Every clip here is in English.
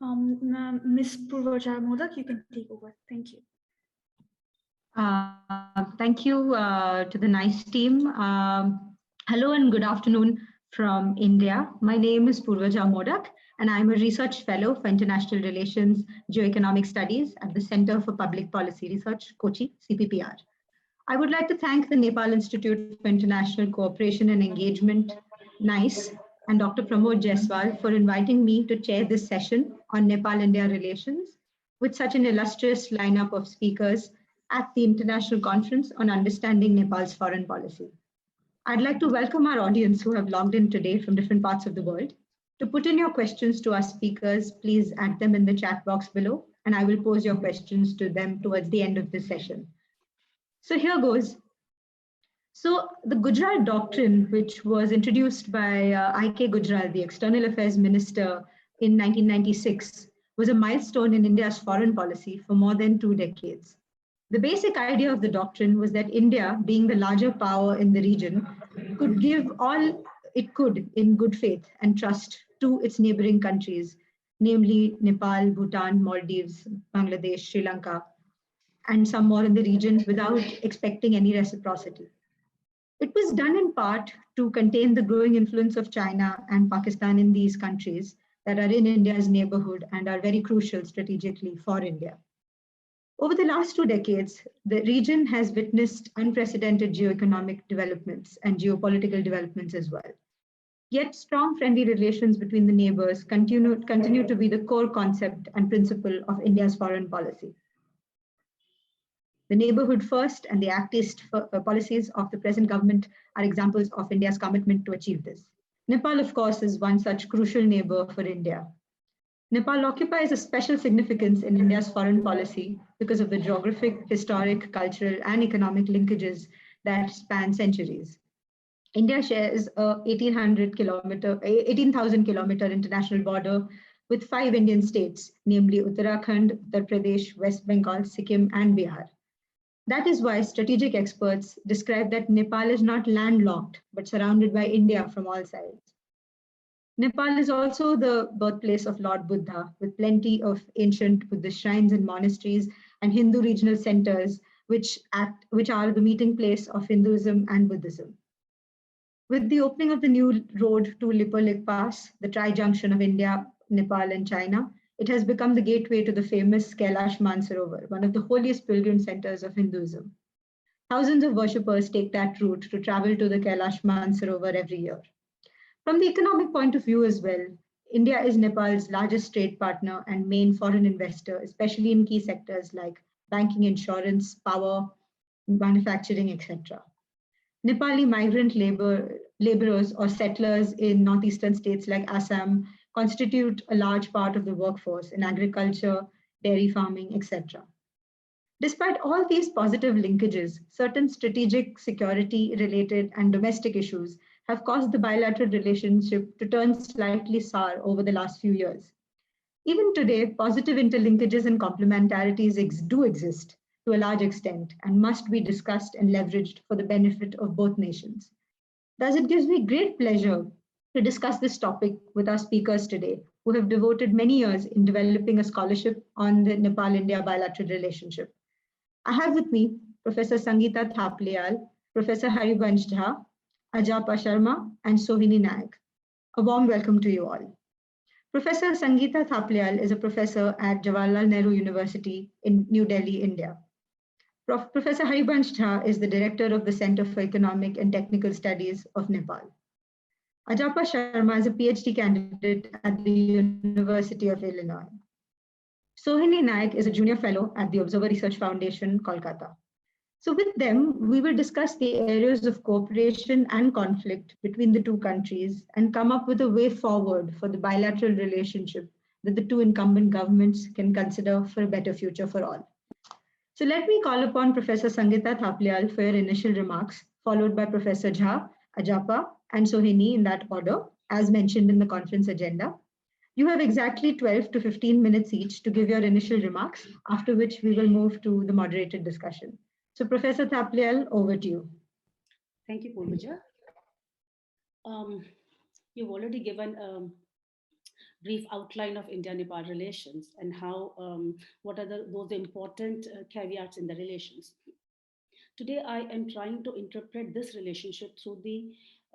Ms. Purvaja Modak, you can take over. Thank you. Thank you to the NICE team. Hello and good afternoon from India. My name is Purvaja Modak, and I'm a research fellow for International Relations Geoeconomic Studies at the Center for Public Policy Research, Kochi, CPPR. I would like to thank the Nepal Institute for International Cooperation and Engagement, NICE, and Dr. Pramod Jaiswal for inviting me to chair this session on Nepal-India relations with such an illustrious lineup of speakers at the International Conference on Understanding Nepal's Foreign Policy. I'd like to welcome our audience who have logged in today from different parts of the world. To put in your questions to our speakers, please add them in the chat box below, and I will pose your questions to them towards the end of this session. So here goes. So the Gujarat Doctrine, which was introduced by I.K. Gujral, the External Affairs Minister in 1996, was a milestone in India's foreign policy for more than 2 decades. The basic idea of the doctrine was that India, being the larger power in the region, could give all it could in good faith and trust to its neighboring countries, namely Nepal, Bhutan, Maldives, Bangladesh, Sri Lanka, and some more in the region without expecting any reciprocity. It was done in part to contain the growing influence of China and Pakistan in these countries that are in India's neighborhood and are very crucial strategically for India. Over the last 2 decades, the region has witnessed unprecedented geoeconomic developments and geopolitical developments as well. Yet strong friendly relations between the neighbors continue to be the core concept and principle of India's foreign policy. The neighborhood first and the Act East policies of the present government are examples of India's commitment to achieve this. Nepal, of course, is one such crucial neighbor for India. Nepal occupies a special significance in India's foreign policy because of the geographic, historic, cultural, and economic linkages that span centuries. India shares a 18,000 kilometer international border with 5 Indian states, namely Uttarakhand, Uttar Pradesh, West Bengal, Sikkim, and Bihar. That is why strategic experts describe that Nepal is not landlocked, but surrounded by India from all sides. Nepal is also the birthplace of Lord Buddha, with plenty of ancient Buddhist shrines and monasteries and Hindu regional centers, which are the meeting place of Hinduism and Buddhism. With the opening of the new road to Lipolik Pass, the tri-junction of India, Nepal, and China, it has become the gateway to the famous Kailash Mansarovar, one of the holiest pilgrim centers of Hinduism. Thousands of worshippers take that route to travel to the Kailash Mansarovar every year. From the economic point of view as well, India is Nepal's largest trade partner and main foreign investor, especially in key sectors like banking, insurance, power, manufacturing, etc. Nepali migrant laborers or settlers in northeastern states like Assam constitute a large part of the workforce in agriculture, dairy farming, etc. Despite all these positive linkages, certain strategic, security-related and domestic issues have caused the bilateral relationship to turn slightly sour over the last few years. Even today, positive interlinkages and complementarities do exist to a large extent and must be discussed and leveraged for the benefit of both nations. Thus, it gives me great pleasure to discuss this topic with our speakers today, who have devoted many years in developing a scholarship on the Nepal-India bilateral relationship. I have with me Professor Sangeeta Thapliyal, Professor Harivansh Jha, Ajapa Sharma, and Sohini Naik. A warm welcome to you all. Professor Sangeeta Thapliyal is a professor at Jawaharlal Nehru University in New Delhi, India. Professor Harivansh Jha is the director of the Center for Economic and Technical Studies of Nepal. Ajapa Sharma is a PhD candidate at the University of Illinois. Sohini Naik is a junior fellow at the Observer Research Foundation, Kolkata. So with them, we will discuss the areas of cooperation and conflict between the two countries and come up with a way forward for the bilateral relationship that the two incumbent governments can consider for a better future for all. So let me call upon Professor Sangeeta Thapliyal for your initial remarks, followed by Professor Jha, Ajapa, and Sohini in that order, as mentioned in the conference agenda. You have exactly 12 to 15 minutes each to give your initial remarks, after which we will move to the moderated discussion. So Professor Thapliyal, over to you. Thank you, Purvaja. You've already given a brief outline of India-Nepal relations and how what are those important caveats in the relations. Today, I am trying to interpret this relationship through the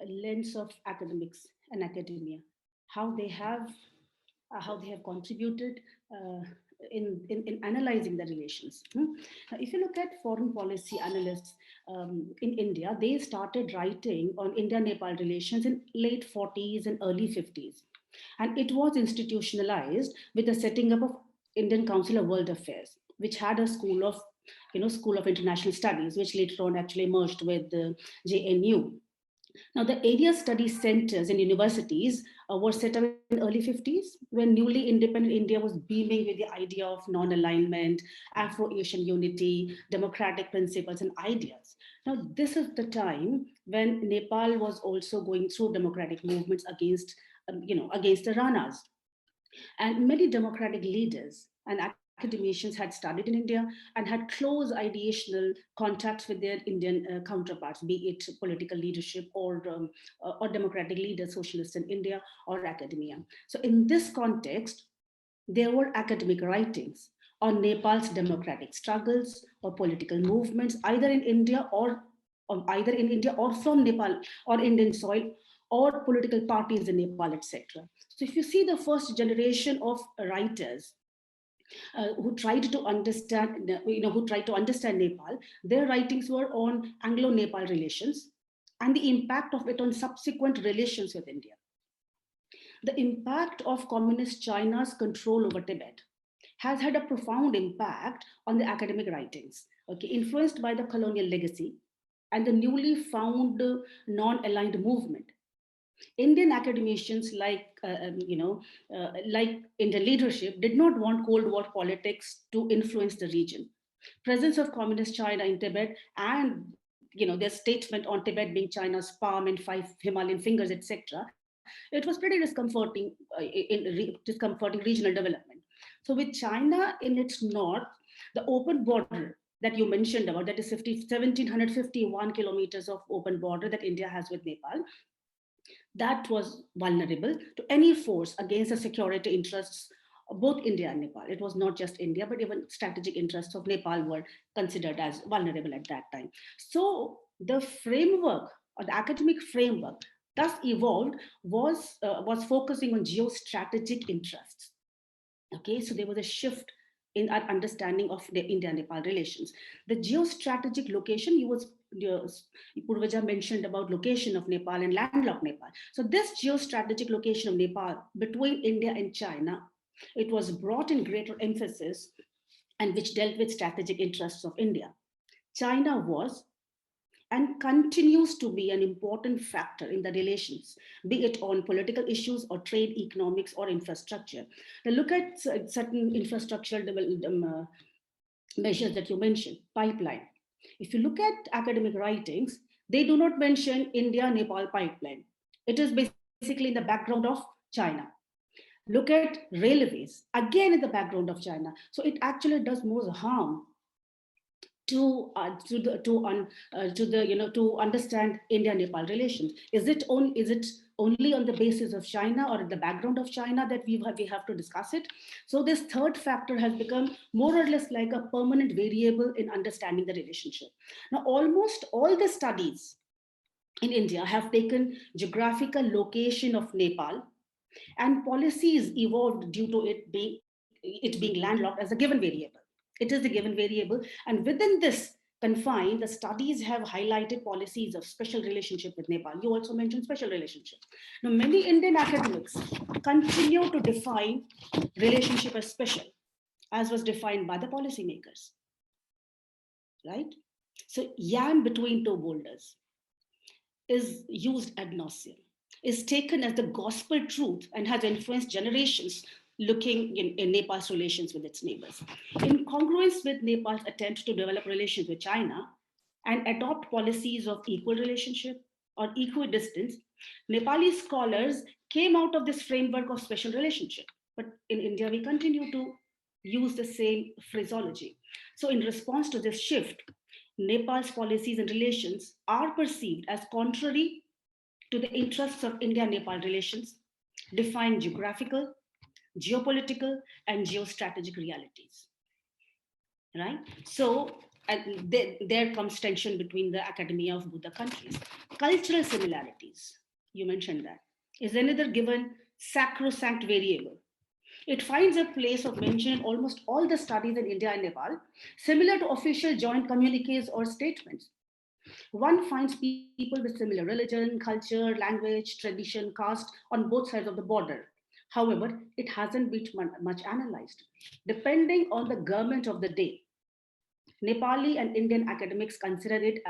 lens of academics and academia, how they have contributed uh, in analyzing the relations. Now, if you look at foreign policy analysts in India, they started writing on India-Nepal relations in late 40s and early 50s. And it was institutionalized with the setting up of Indian Council of World Affairs, which had a school of international studies, which later on actually merged with the JNU. Now, the area study centers in universities were set up in early 50s when newly independent India was beaming with the idea of non-alignment, Afro-Asian unity, democratic principles and ideas. Now, this is the time when Nepal was also going through democratic movements against the Ranas. And many democratic leaders and academicians had studied in India and had close ideational contacts with their Indian counterparts, be it political leadership or democratic leaders, socialists in India or academia. So in this context, there were academic writings on Nepal's democratic struggles or political movements, either in India or from Nepal or Indian soil, or political parties in Nepal, etc. So if you see the first generation of writers who tried to understand, Nepal, their writings were on Anglo-Nepal relations and the impact of it on subsequent relations with India. The impact of communist China's control over Tibet has had a profound impact on the academic writings, okay, influenced by the colonial legacy and the newly found non-aligned movement. Indian academicians, like Indian leadership, did not want Cold War politics to influence the region. Presence of communist China in Tibet and their statement on Tibet being China's palm and 5 Himalayan fingers, etc. It was pretty discomforting regional development. So with China in its north, the open border that you mentioned about, that is 1,751 kilometers of open border that India has with Nepal, that was vulnerable to any force against the security interests of both India and Nepal. It was not just India, but even strategic interests of Nepal were considered as vulnerable at that time. So the framework, or the academic framework, thus evolved, was focusing on geostrategic interests. Okay, so there was a shift in our understanding of the India-Nepal relations. The geostrategic location, Purvaja mentioned about location of Nepal and landlocked Nepal. So this geostrategic location of Nepal between India and China, it was brought in greater emphasis and which dealt with strategic interests of India. China was and continues to be an important factor in the relations, be it on political issues or trade, economics, or infrastructure. Now look at certain infrastructural measures that you mentioned, pipeline. If you look at academic writings, they do not mention India-Nepal pipeline. It is basically in the background of China. Look at railways, again in the background of China. So it actually does more harm to understand India-Nepal relations. Is it only on the basis of China or in the background of China that we have to discuss it? So this third factor has become more or less like a permanent variable in understanding the relationship. Now, almost all the studies in India have taken geographical location of Nepal, and policies evolved due to it being landlocked as a given variable. It is the given variable. And within this confine, the studies have highlighted policies of special relationship with Nepal. You also mentioned special relationship. Now, many Indian academics continue to define relationship as special, as was defined by the policymakers, right? So yam between two boulders is used ad nauseum, is taken as the gospel truth and has influenced generations looking in Nepal's relations with its neighbors. In congruence with Nepal's attempt to develop relations with China and adopt policies of equal relationship or equidistance, Nepali scholars came out of this framework of special relationship. But in India, we continue to use the same phraseology. So in response to this shift, Nepal's policies and relations are perceived as contrary to the interests of India-Nepal relations, defined geographical, geopolitical, and geostrategic realities. Right? So there comes tension between the academia of both the countries. Cultural similarities, you mentioned that, is another given sacrosanct variable. It finds a place of mention in almost all the studies in India and Nepal, similar to official joint communiques or statements. One finds people with similar religion, culture, language, tradition, caste on both sides of the border. However, it hasn't been much analyzed. Depending on the government of the day, Nepali and Indian academics consider it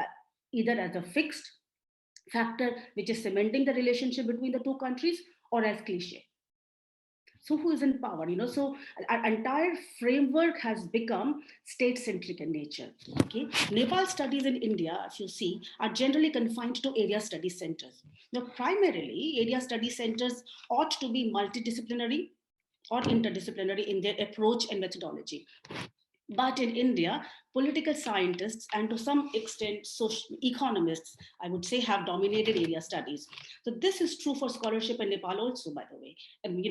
either as a fixed factor, which is cementing the relationship between the two countries, or as cliche. So who is in power? So our entire framework has become state-centric in nature. Okay, Nepal studies in India, if you see, are generally confined to area study centers. Now, primarily, area study centers ought to be multidisciplinary or interdisciplinary in their approach and methodology. But in India, political scientists and to some extent social economists, I would say, have dominated area studies. So this is true for scholarship in Nepal also, by the way. And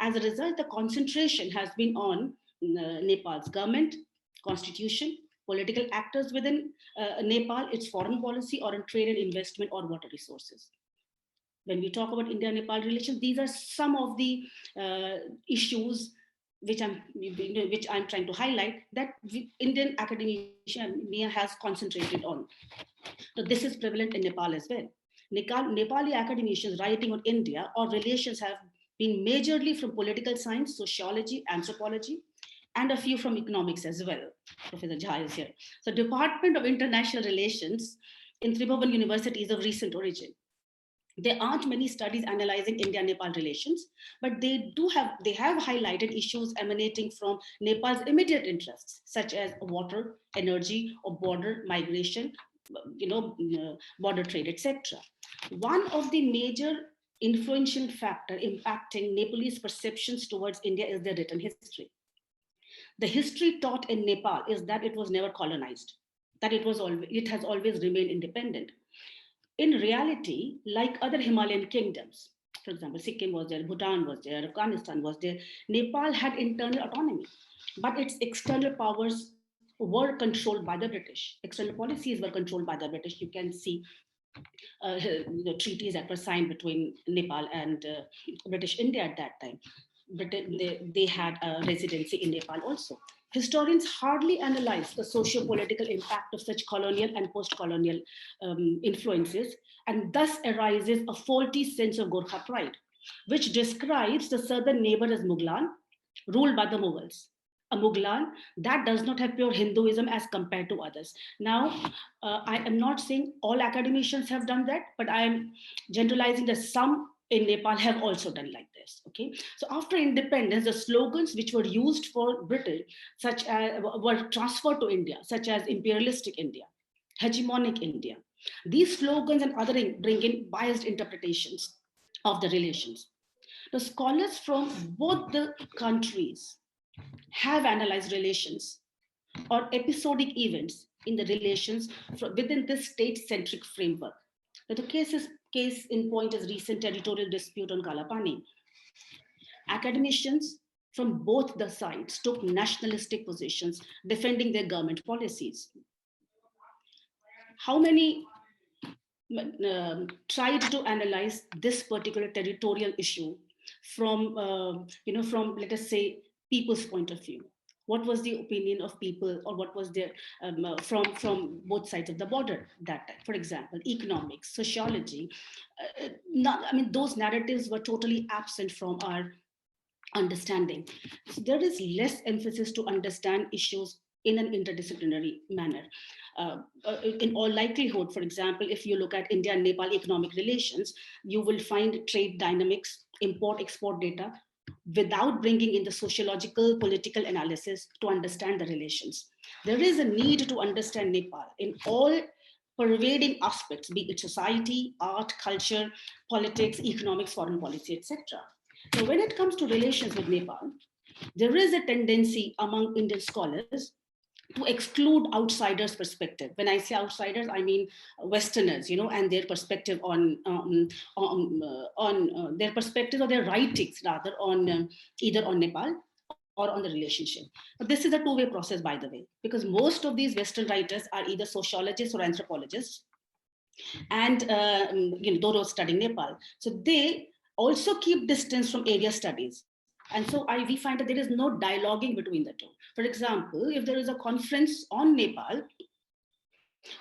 as a result, the concentration has been on Nepal's government, constitution, political actors within Nepal, its foreign policy, or in trade and investment or water resources. When we talk about India-Nepal relations, these are some of the issues which I'm trying to highlight that Indian academia has concentrated on. So this is prevalent in Nepal as well. Nepali academicians writing on India or relations have been majorly from political science, sociology, anthropology, and a few from economics as well. Professor Jha is here. So Department of International Relations in Tribhuvan University is of recent origin. There aren't many studies analyzing India-Nepal relations, but they have highlighted issues emanating from Nepal's immediate interests, such as water, energy, or border migration, border trade, etc. One of the major influential factor impacting Nepalese perceptions towards India is their written history. The history taught in Nepal is that it was never colonized, that it has always remained independent. In reality, like other Himalayan kingdoms, for example, Sikkim was there, Bhutan was there, Afghanistan was there, Nepal had internal autonomy, but its external powers were controlled by the British. External policies were controlled by the British. You can see the treaties that were signed between Nepal and British India at that time. They had a residency in Nepal also. Historians hardly analyze the socio-political impact of such colonial and post-colonial influences, and thus arises a faulty sense of Gorkha pride, which describes the southern neighbor as Mughlan, ruled by the Mughals. A Mughlan that does not have pure Hinduism as compared to others. Now, I am not saying all academicians have done that, but I am generalizing that some in Nepal have also done like this. Okay, so after independence, the slogans which were used for Britain, such as were transferred to India, such as imperialistic India, hegemonic India. These slogans and othering bring in biased interpretations of the relations. The scholars from both the countries have analyzed relations or episodic events in the relations within this state-centric framework. Now, the case in point is recent territorial dispute on Kalapani. Academicians from both the sides took nationalistic positions defending their government policies. How many tried to analyze this particular territorial issue from, let us say, people's point of view? What was the opinion of people, or what was their from both sides of the border that time? For example, economics, sociology. Those narratives were totally absent from our understanding. So there is less emphasis to understand issues in an interdisciplinary manner. In all likelihood, for example, if you look at India and Nepal economic relations, you will find trade dynamics, import-export data, without bringing in the sociological, political analysis to understand the relations. There is a need to understand Nepal in all pervading aspects, be it society, art, culture, politics, economics, foreign policy, etc. So when it comes to relations with Nepal, there is a tendency among Indian scholars to exclude outsiders' perspective. When I say outsiders, I mean Westerners, and their perspective on their perspective or their writings rather on either on Nepal or on the relationship. But this is a two-way process, by the way, because most of these Western writers are either sociologists or anthropologists, and those who are studying Nepal. So they also keep distance from area studies. And so we find that there is no dialoguing between the two. For example, if there is a conference on Nepal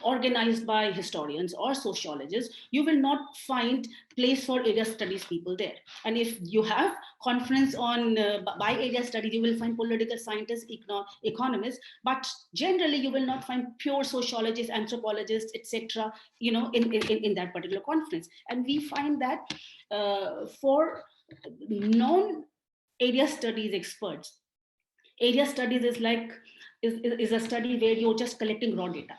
organized by historians or sociologists, you will not find place for area studies people there. And if you have conference on by area studies, you will find political scientists, economists, but generally you will not find pure sociologists, anthropologists, etc. In that particular conference. And we find that for non-area studies experts, area studies is a study where you're just collecting raw data.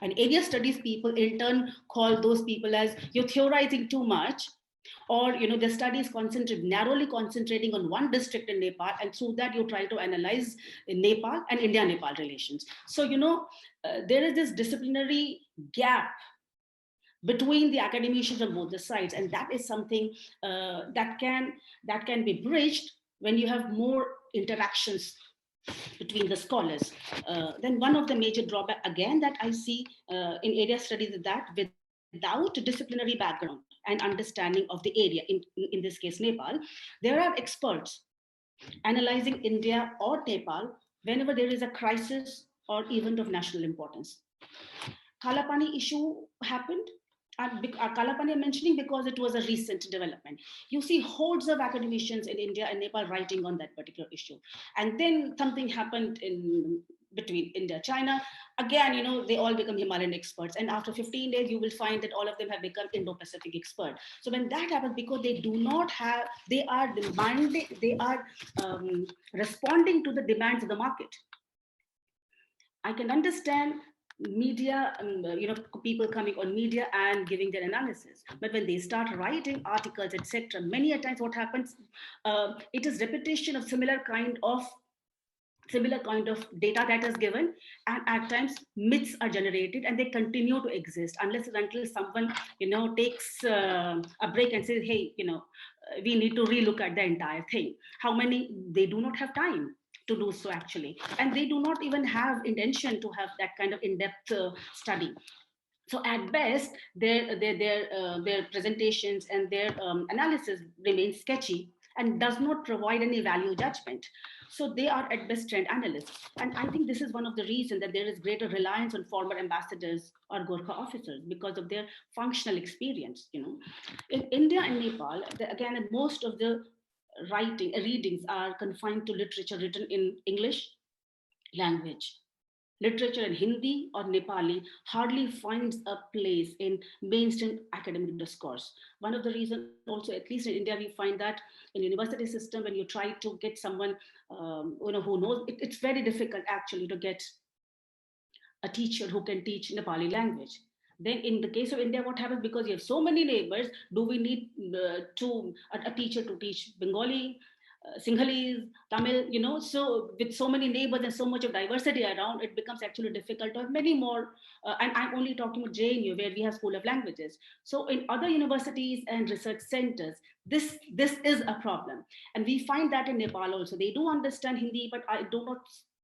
And area studies people in turn call those people as you're theorizing too much, or the study is narrowly concentrating on one district in Nepal, and through that you try to analyze Nepal and India-Nepal relations. So there is this disciplinary gap between the academicians on both the sides, and that is something that can be bridged when you have more interactions between the scholars. Then one of the major drawback again that I see in area studies is that without disciplinary background and understanding of the area, in this case Nepal, there are experts analyzing India or Nepal whenever there is a crisis or event of national importance. Kalapani issue happened. Kalapani I'm mentioning because it was a recent development. You see hordes of academicians in India and Nepal writing on that particular issue. And then something happened in between India, China. Again, they all become Himalayan experts. And after 15 days, you will find that all of them have become Indo-Pacific experts. So when that happens, because they do not have, they are demanding, they are responding to the demands of the market. I can understand media, people coming on media and giving their analysis, but when they start writing articles, etc., many a times what happens, it is repetition of similar kind of data that is given, and at times myths are generated and they continue to exist unless and until someone takes a break and says, hey, we need to relook at the entire thing. How many? They do not have time to do so actually, and they do not even have intention to have that kind of in-depth study. So at best, their presentations and their analysis remain sketchy and does not provide any value judgment. So they are at best trend analysts. And I think this is one of the reasons that there is greater reliance on former ambassadors or Gorkha officers because of their functional experience. In India and Nepal, again, most of the readings are confined to literature written in English language. Literature in Hindi or Nepali hardly finds a place in mainstream academic discourse. One of the reasons also, at least in India, we find that in the university system, when you try to get someone who knows, it's very difficult actually to get a teacher who can teach Nepali language. Then in the case of India, what happens, because you have so many neighbors, do we need a teacher to teach Bengali, Sinhalese, Tamil, so with so many neighbors and so much of diversity around, it becomes actually difficult to have many more, and I'm only talking about JNU where we have School of Languages. So in other universities and research centers, this is a problem. And we find that in Nepal also, they do understand Hindi, but I do not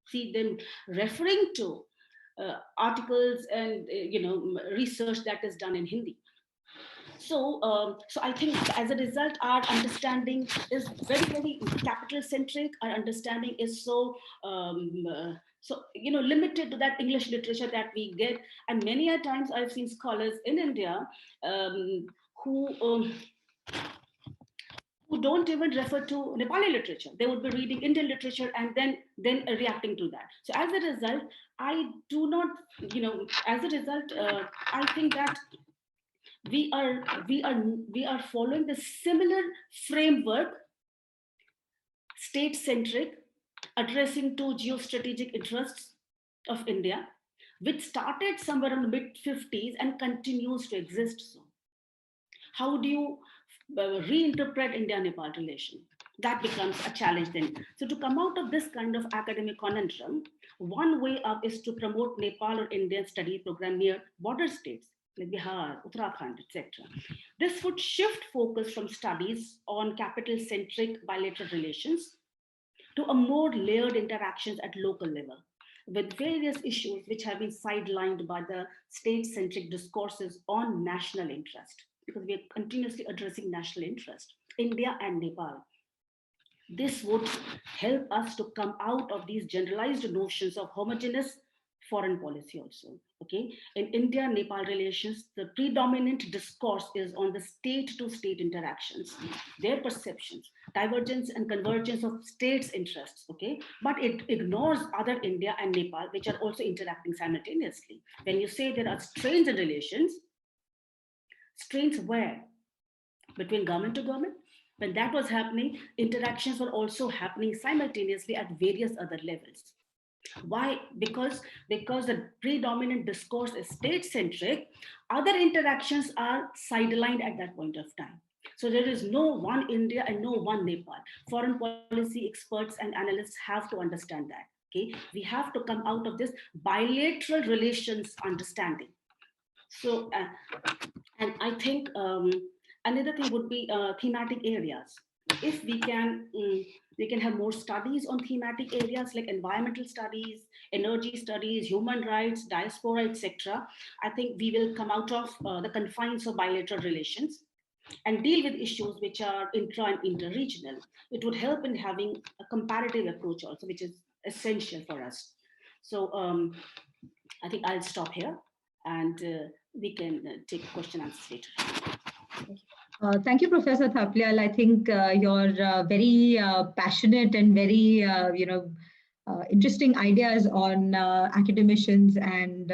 see them referring to articles and research that is done in Hindi. So I think as a result, our understanding is very, very capital centric. Our understanding is so limited to that English literature that we get. And many a times I've seen scholars in India who don't even refer to Nepali literature. They would be reading Indian literature and then reacting to that. So as a result, I do not, I think that we are following the similar framework, state-centric, addressing to geostrategic interests of India, which started somewhere in the mid-50s and continues to exist. So how do you reinterpret India-Nepal relation? that becomes a challenge then. So to come out of this kind of academic conundrum, one way up is to promote Nepal or Indian study program near border states like Bihar, Uttarakhand, etc. This would shift focus from studies on capital-centric bilateral relations to a more layered interactions at local level with various issues which have been sidelined by the state-centric discourses on national interest, because we are continuously addressing national interest, India and Nepal. This would help us to come out of these generalized notions of homogeneous foreign policy also. Okay, in India-Nepal relations, the predominant discourse is on the state-to-state interactions, their perceptions, divergence and convergence of states' interests. Okay, but it ignores other India and Nepal, which are also interacting simultaneously. When you say there are strains in relations, strains where? Between government to government? When that was happening, interactions were also happening simultaneously at various other levels. Why? Because the predominant discourse is state-centric, other interactions are sidelined at that point of time. So there is no one India and no one Nepal. Foreign policy experts and analysts have to understand that. Okay, we have to come out of this bilateral relations understanding. So, and I think another thing would be thematic areas. If we can have more studies on thematic areas like environmental studies, energy studies, human rights, diaspora, etc. I think we will come out of the confines of bilateral relations and deal with issues which are intra and interregional. It would help in having a comparative approach also, which is essential for us. So I think I'll stop here and we can take question answers later. Thank you, Professor Thapliyal. I think you're very passionate and very, interesting ideas on academicians and,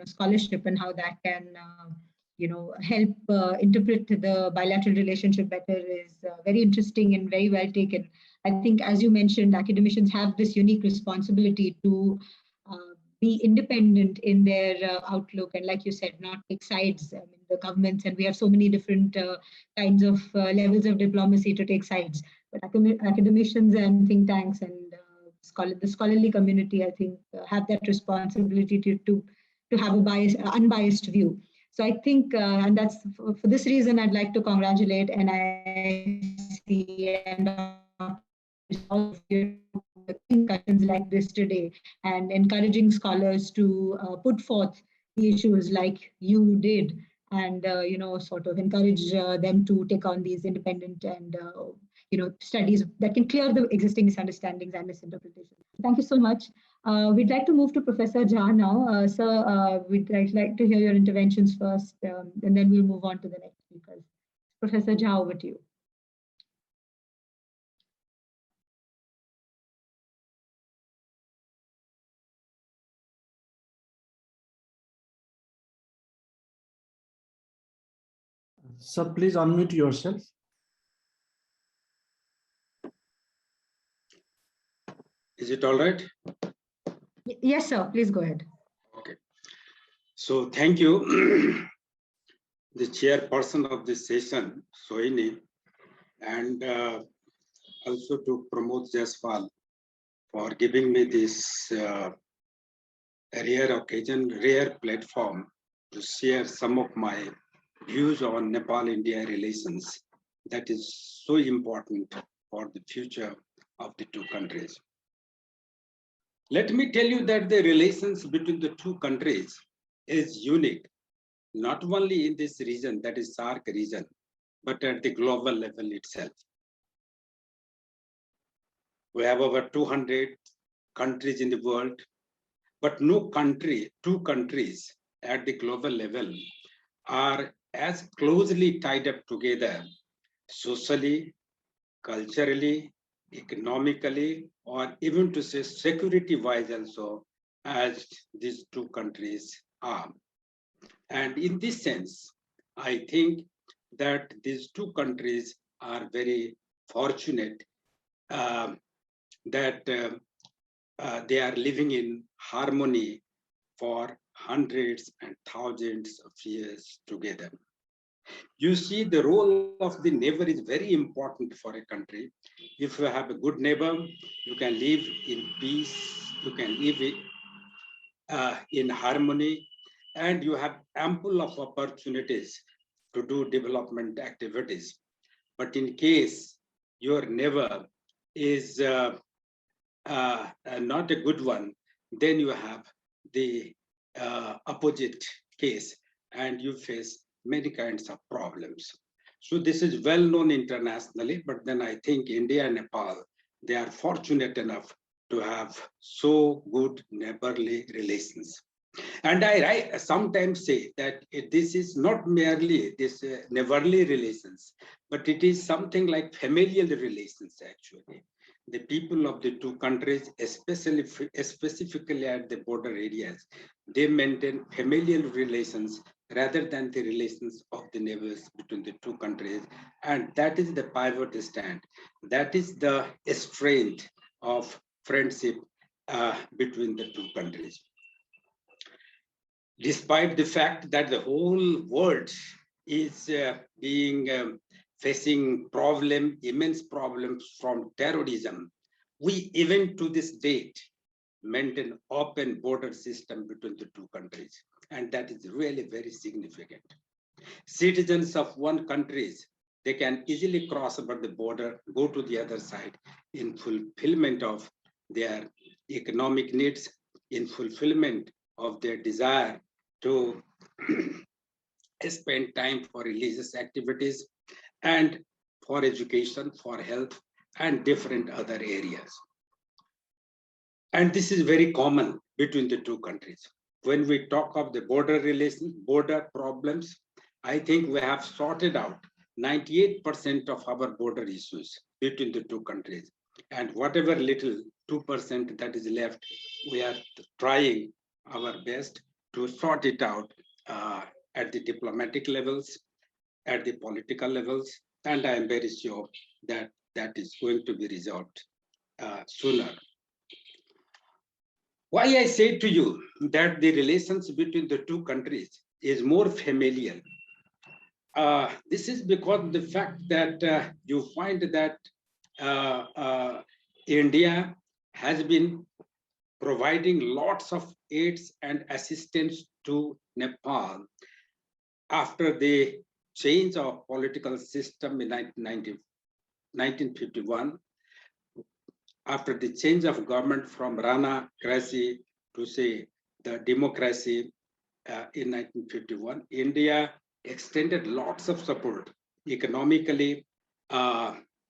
scholarship and how that can, help interpret the bilateral relationship better is very interesting and very well taken. I think, as you mentioned, academicians have this unique responsibility to be independent in their outlook and, like you said, not take sides in the governments. And we have so many different kinds of levels of diplomacy to take sides. But academicians and think tanks and the scholarly community, I think, have that responsibility to have a unbiased view. So I think, and that's for this reason, I'd like to congratulate NIC and all of you discussions like this today and encouraging scholars to put forth the issues like you did and sort of encourage them to take on these independent and studies that can clear the existing misunderstandings and misinterpretations. Thank you so much. We'd like to move to Professor Jha now. Sir, we'd like to hear your interventions first, and then we'll move on to the next speakers. Professor Jha, over to you. Sir, please unmute yourself. Is it all right? Yes, sir. Please go ahead. Okay. So thank you, the chairperson of this session, Sohini, and also to Pramod Jaiswal for giving me this rare platform to share some of my views on Nepal-India relations that is so important for the future of the two countries. Let me tell you that the relations between the two countries is unique, not only in this region, that is SAARC region, but at the global level itself. We have over 200 countries in the world, but no country, two countries at the global level are as closely tied up together socially, culturally, economically, or even to say security-wise also, as these two countries are. And in this sense, I think that these two countries are very fortunate that they are living in harmony for hundreds and thousands of years together. You see, the role of the neighbor is very important for a country. If you have a good neighbor, you can live in peace, you can live in harmony, and you have ample of opportunities to do development activities. But in case your neighbor is not a good one, then you have the opposite case and you face many kinds of problems. So this is well known internationally, but then I think India and Nepal, they are fortunate enough to have so good neighborly relations. And I sometimes say that this is not merely this neighborly relations, but it is something like familial relations actually. The people of the two countries, specifically at the border areas, they maintain familial relations rather than the relations of the neighbors between the two countries. And that is the pivot stand. That is the strength of friendship between the two countries. Despite the fact that the whole world is facing immense problems from terrorism, we even to this date maintain open border system between the two countries. And that is really very significant. Citizens of one country, they can easily cross over the border, go to the other side in fulfillment of their economic needs, in fulfillment of their desire to spend time for religious activities and for education, for health, and different other areas. And this is very common between the two countries. When we talk of the border relations, border problems, I think we have sorted out 98% of our border issues between the two countries. And whatever little 2% that is left, we are trying our best to sort it out at the diplomatic levels, at the political levels, and I am very sure that that is going to be resolved sooner. Why I say to you that the relations between the two countries is more familial. This is because of the fact that you find that India has been providing lots of aids and assistance to Nepal after the change of political system in 1951, after the change of government from Rana Krasi to say the democracy in 1951, India extended lots of support economically,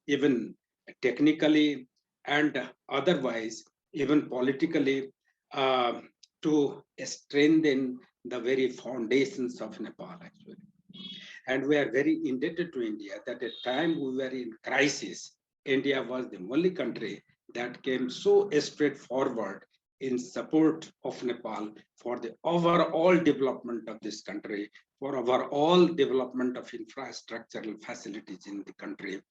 even technically, and otherwise, even politically, to strengthen the very foundations of Nepal, actually. And we are very indebted to India that at the time we were in crisis, India was the only country that came so straightforward in support of Nepal for the overall development of this country, for overall development of infrastructural facilities in the country.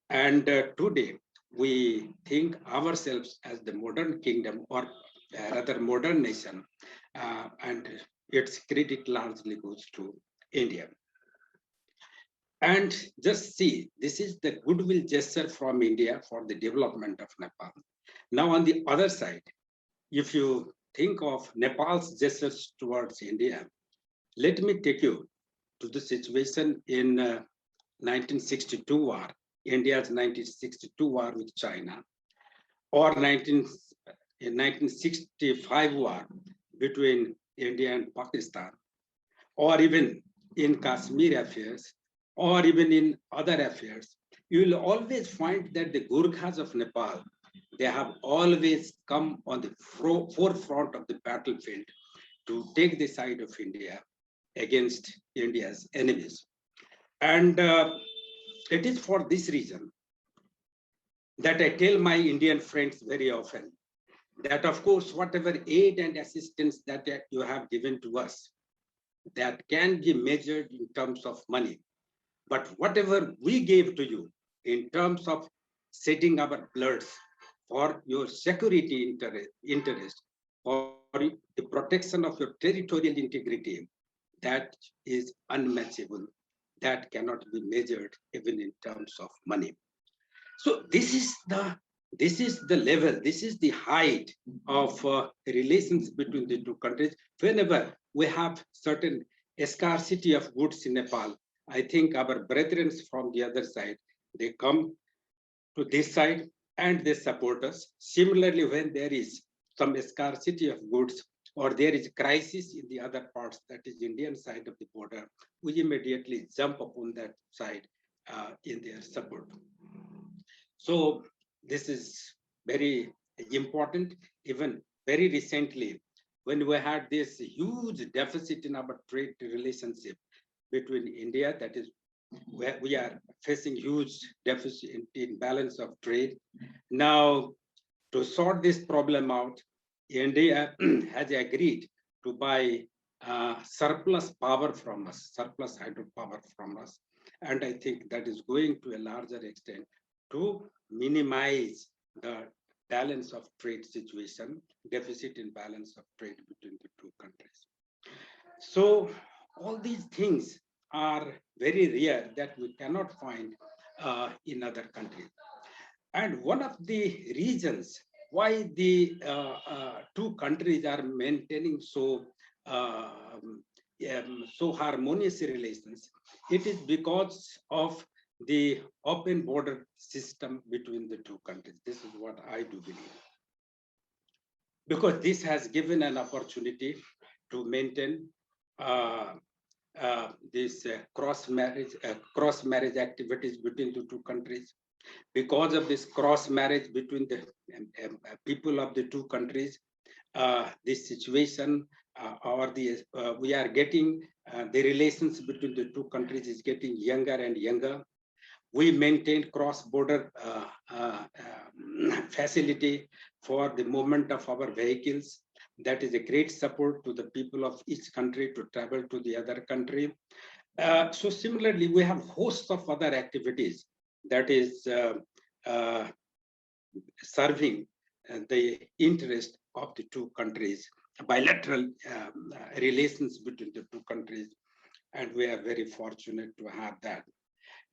And today, we think ourselves as the modern kingdom, or rather modern nation, and its credit largely goes to India. And just see, this is the goodwill gesture from India for the development of Nepal. Now, on the other side, if you think of Nepal's gestures towards India, let me take you to the situation in 1962 war, India's 1962 war with China, or 1965 war between India and Pakistan, or even in Kashmir affairs, or even in other affairs, you will always find that the Gurkhas of Nepal, they have always come on the forefront of the battlefield to take the side of India against India's enemies. And it is for this reason that I tell my Indian friends very often that, of course, whatever aid and assistance that you have given to us, that can be measured in terms of money. But whatever we gave to you in terms of setting our bloods for your security interest, for the protection of your territorial integrity, that is unmatchable. that cannot be measured even in terms of money. So this is the level, this is the height of relations between the two countries. Whenever we have certain scarcity of goods in Nepal, I think our brethren from the other side, they come to this side and they support us. Similarly, when there is some scarcity of goods or there is crisis in the other parts, that is Indian side of the border, we immediately jump upon that side in their support. So this is very important. Even very recently, when we had this huge deficit in our trade relationship between India, that is where we are facing huge deficit in balance of trade. Now, to sort this problem out, India has agreed to buy surplus power from us, surplus hydropower from us. And I think that is going to a larger extent to minimize the balance of trade situation, deficit in balance of trade between the two countries. So all these things are very rare that we cannot find in other countries. And one of the reasons why the two countries are maintaining so harmonious relations, it is because of the open border system between the two countries. This is what I do believe. Because this has given an opportunity to maintain this cross marriage activities between the two countries. Because of this cross marriage between the people of the two countries, this situation we are getting the relations between the two countries is getting younger and younger. We maintain cross-border facility for the movement of our vehicles. That is a great support to the people of each country to travel to the other country. So similarly, we have hosts of other activities that is serving the interest of the two countries, bilateral relations between the two countries, and we are very fortunate to have that.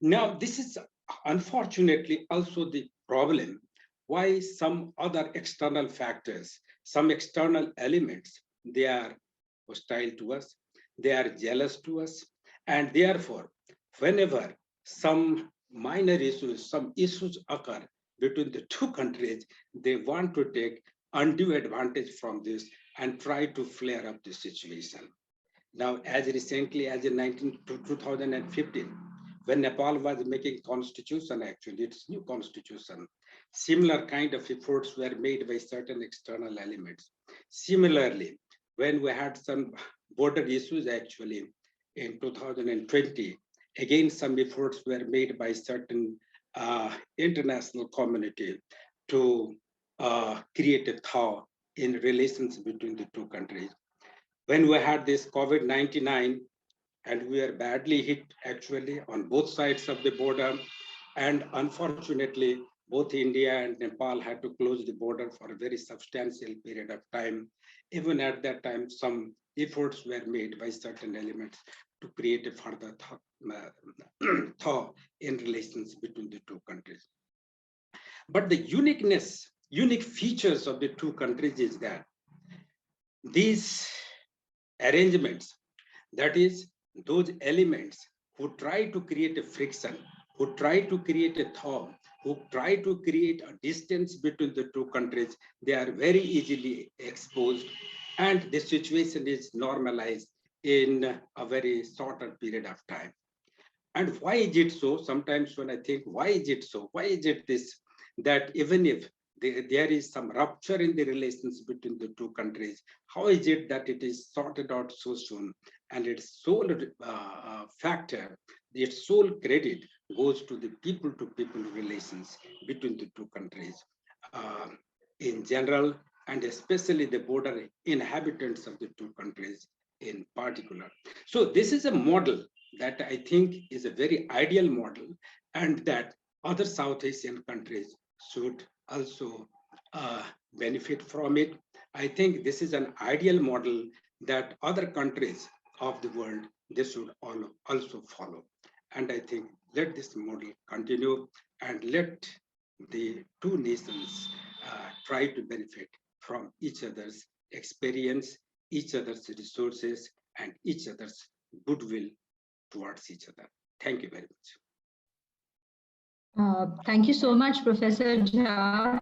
Now, this is unfortunately also the problem why some other external factors, some external elements, they are hostile to us, they are jealous to us, and therefore, whenever some minor issues, some issues occur between the two countries, they want to take undue advantage from this and try to flare up the situation. Now, as recently as in 2015, when Nepal was making constitution, actually its new constitution, similar kind of efforts were made by certain external elements. Similarly, when we had some border issues actually in 2020, again, some efforts were made by certain international community to create a thaw in relations between the two countries. When we had this COVID-19, and we are badly hit actually on both sides of the border. And unfortunately, both India and Nepal had to close the border for a very substantial period of time. Even at that time, some efforts were made by certain elements to create a further thaw in relations between the two countries. But the unique features of the two countries is that these arrangements, that is, those elements who try to create a friction, who try to create a thaw, who try to create a distance between the two countries, they are very easily exposed, and the situation is normalized in a very shorter period of time. And why is it so? Sometimes when I think, why is it so? Why is it this, that even if there is some rupture in the relations between the two countries, how is it that it is sorted out so soon? And its sole factor, its sole credit goes to the people-to-people relations between the two countries in general, and especially the border inhabitants of the two countries in particular. So this is a model that I think is a very ideal model, and that other South Asian countries should also benefit from it. I think this is an ideal model that other countries of the world, they should also follow. And I think let this model continue and let the two nations try to benefit from each other's experience, each other's resources, and each other's goodwill towards each other. Thank you very much. Thank you so much, Professor Jha,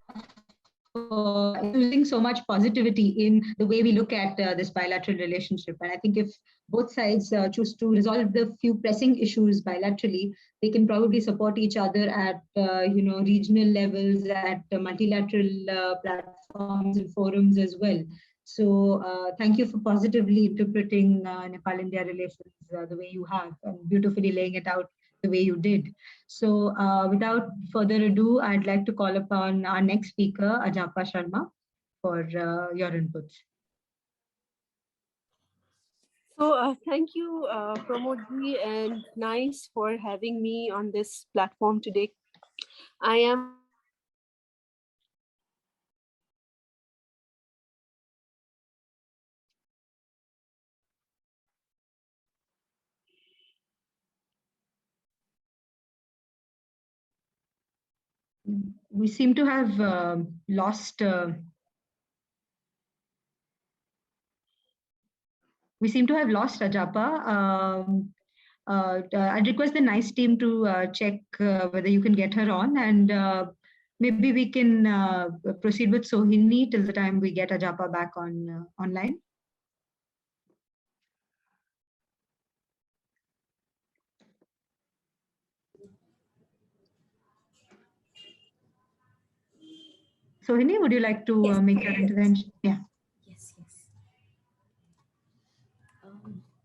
for using so much positivity in the way we look at this bilateral relationship. And I think if both sides choose to resolve the few pressing issues bilaterally, they can probably support each other at regional levels, at multilateral platforms and forums as well. So thank you for positively interpreting Nepal-India relations the way you have, and beautifully laying it out the way you did. So without further ado, I'd like to call upon our next speaker, Ajapa Sharma, for your inputs. So thank you, Pramod-ji, and nice for having me on this platform today. I am We seem to have lost. We seem to have lost Ajapa. I'd request the NICE team to check whether you can get her on, and maybe we can proceed with Sohini till the time we get Ajapa back on online. Sohini, would you like to Yes. make your intervention? Yeah. Yes.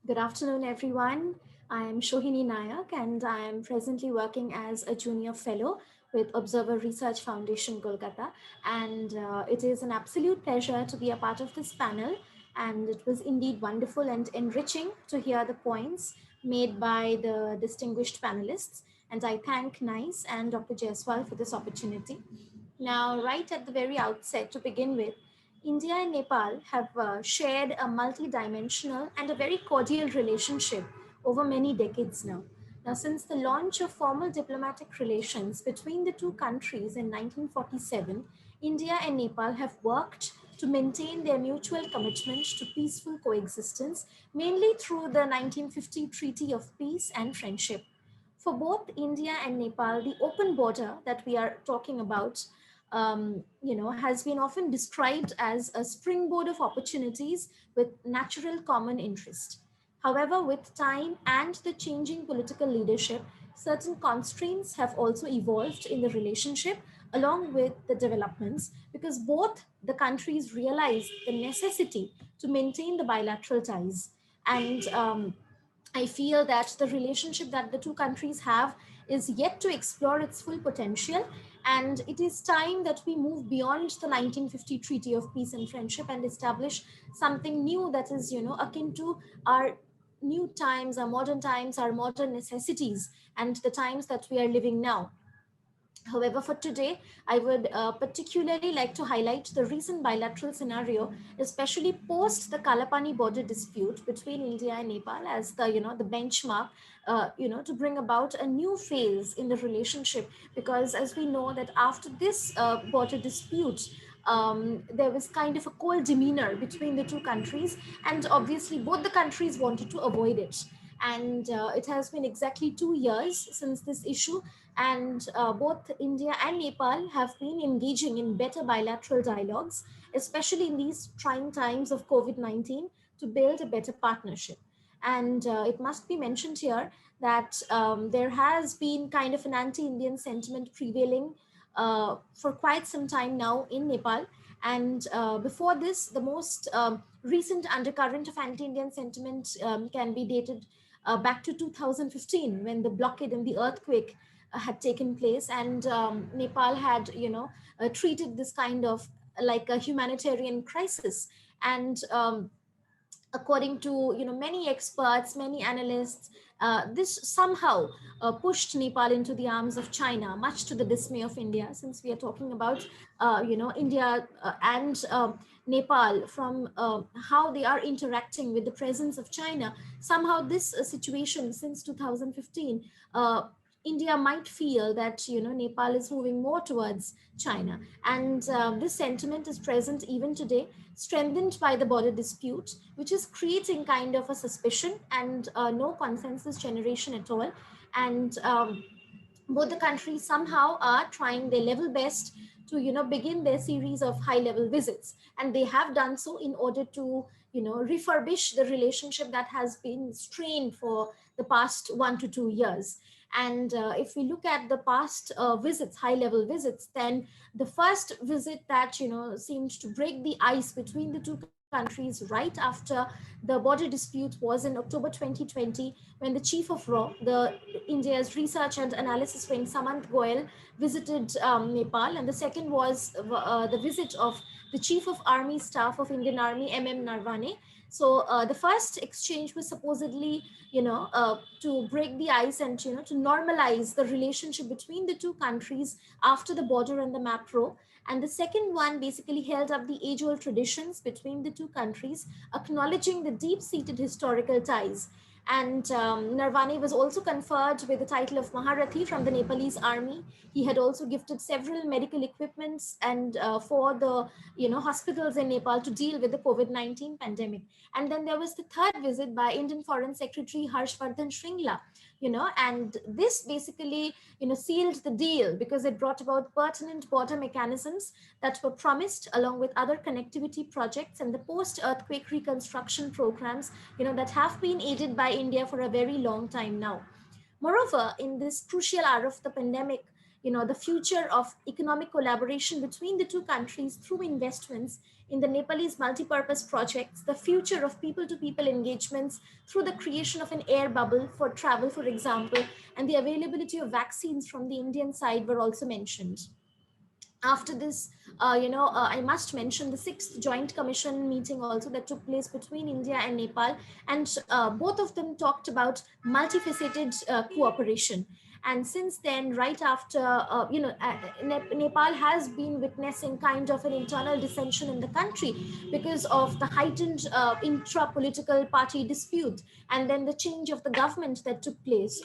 Good afternoon, everyone. I am Sohini Nayak, and I am presently working as a junior fellow with Observer Research Foundation, Kolkata. And it is an absolute pleasure to be a part of this panel. And it was indeed wonderful and enriching to hear the points made by the distinguished panelists. And I thank NICE and Dr. Jaiswal for this opportunity. Now, right at the very outset, to begin with, India and Nepal have shared a multi-dimensional and a very cordial relationship over many decades now. Now, since the launch of formal diplomatic relations between the two countries in 1947, India and Nepal have worked to maintain their mutual commitment to peaceful coexistence, mainly through the 1950 Treaty of Peace and Friendship. For both India and Nepal, the open border that we are talking about has been often described as a springboard of opportunities with natural common interest. However, with time and the changing political leadership, certain constraints have also evolved in the relationship along with the developments, because both the countries realize the necessity to maintain the bilateral ties. And I feel that the relationship that the two countries have is yet to explore its full potential. And it is time that we move beyond the 1950 Treaty of Peace and Friendship and establish something new that is, akin to our new times, our modern necessities, and the times that we are living now. However, for today, I would particularly like to highlight the recent bilateral scenario, especially post the Kalapani border dispute between India and Nepal, as the benchmark, to bring about a new phase in the relationship. Because as we know that after this border dispute, there was kind of a cold demeanor between the two countries, and obviously both the countries wanted to avoid it. And it has been exactly 2 years since this issue, and both India and Nepal have been engaging in better bilateral dialogues, especially in these trying times of COVID-19, to build a better partnership. And it must be mentioned here that there has been kind of an anti-Indian sentiment prevailing for quite some time now in Nepal. And before this, the most recent undercurrent of anti-Indian sentiment can be dated back to 2015, when the blockade and the earthquake had taken place, and Nepal had, treated this kind of like a humanitarian crisis. And according to many experts, many analysts, this somehow pushed Nepal into the arms of China, much to the dismay of India, since we are talking about India and Nepal, from how they are interacting with the presence of China. Somehow this situation since 2015, India might feel that Nepal is moving more towards China, and this sentiment is present even today, strengthened by the border dispute, which is creating kind of a suspicion and no consensus generation at all. And both the countries somehow are trying their level best to begin their series of high level visits, and they have done so in order to refurbish the relationship that has been strained for the past 1 to 2 years. And if we look at the past visits, high level visits, then the first visit that seemed to break the ice between the two countries right after the border dispute was in October 2020, when the chief of RAW, the India's research and analysis wing, Samant Goel, visited Nepal. And the second was the visit of the chief of army staff of Indian Army, Narvane. So the first exchange was supposedly to break the ice and to normalize the relationship between the two countries after the border and the MAPRO. And the second one basically held up the age-old traditions between the two countries, acknowledging the deep-seated historical ties. And Narvane was also conferred with the title of Maharathi from the Nepalese army. He had also gifted several medical equipments and for the hospitals in Nepal to deal with the COVID-19 pandemic. And then there was the third visit by Indian Foreign Secretary Harshvardhan Shringla, and this basically sealed the deal, because it brought about pertinent border mechanisms that were promised, along with other connectivity projects and the post-earthquake reconstruction programs that have been aided by India for a very long time now. Moreover, in this crucial hour of the pandemic, the future of economic collaboration between the two countries through investments in the Nepalese multipurpose projects, the future of people-to-people engagements through the creation of an air bubble for travel, for example, and the availability of vaccines from the Indian side were also mentioned. After this, I must mention the 6th Joint Commission meeting also that took place between India and Nepal, and both of them talked about multifaceted cooperation. And since then, right after, Nepal has been witnessing kind of an internal dissension in the country because of the heightened intra-political party dispute, and then the change of the government that took place,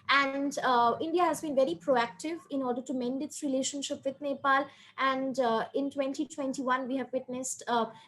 and India has been very proactive in order to mend its relationship with Nepal. And in 2021, we have witnessed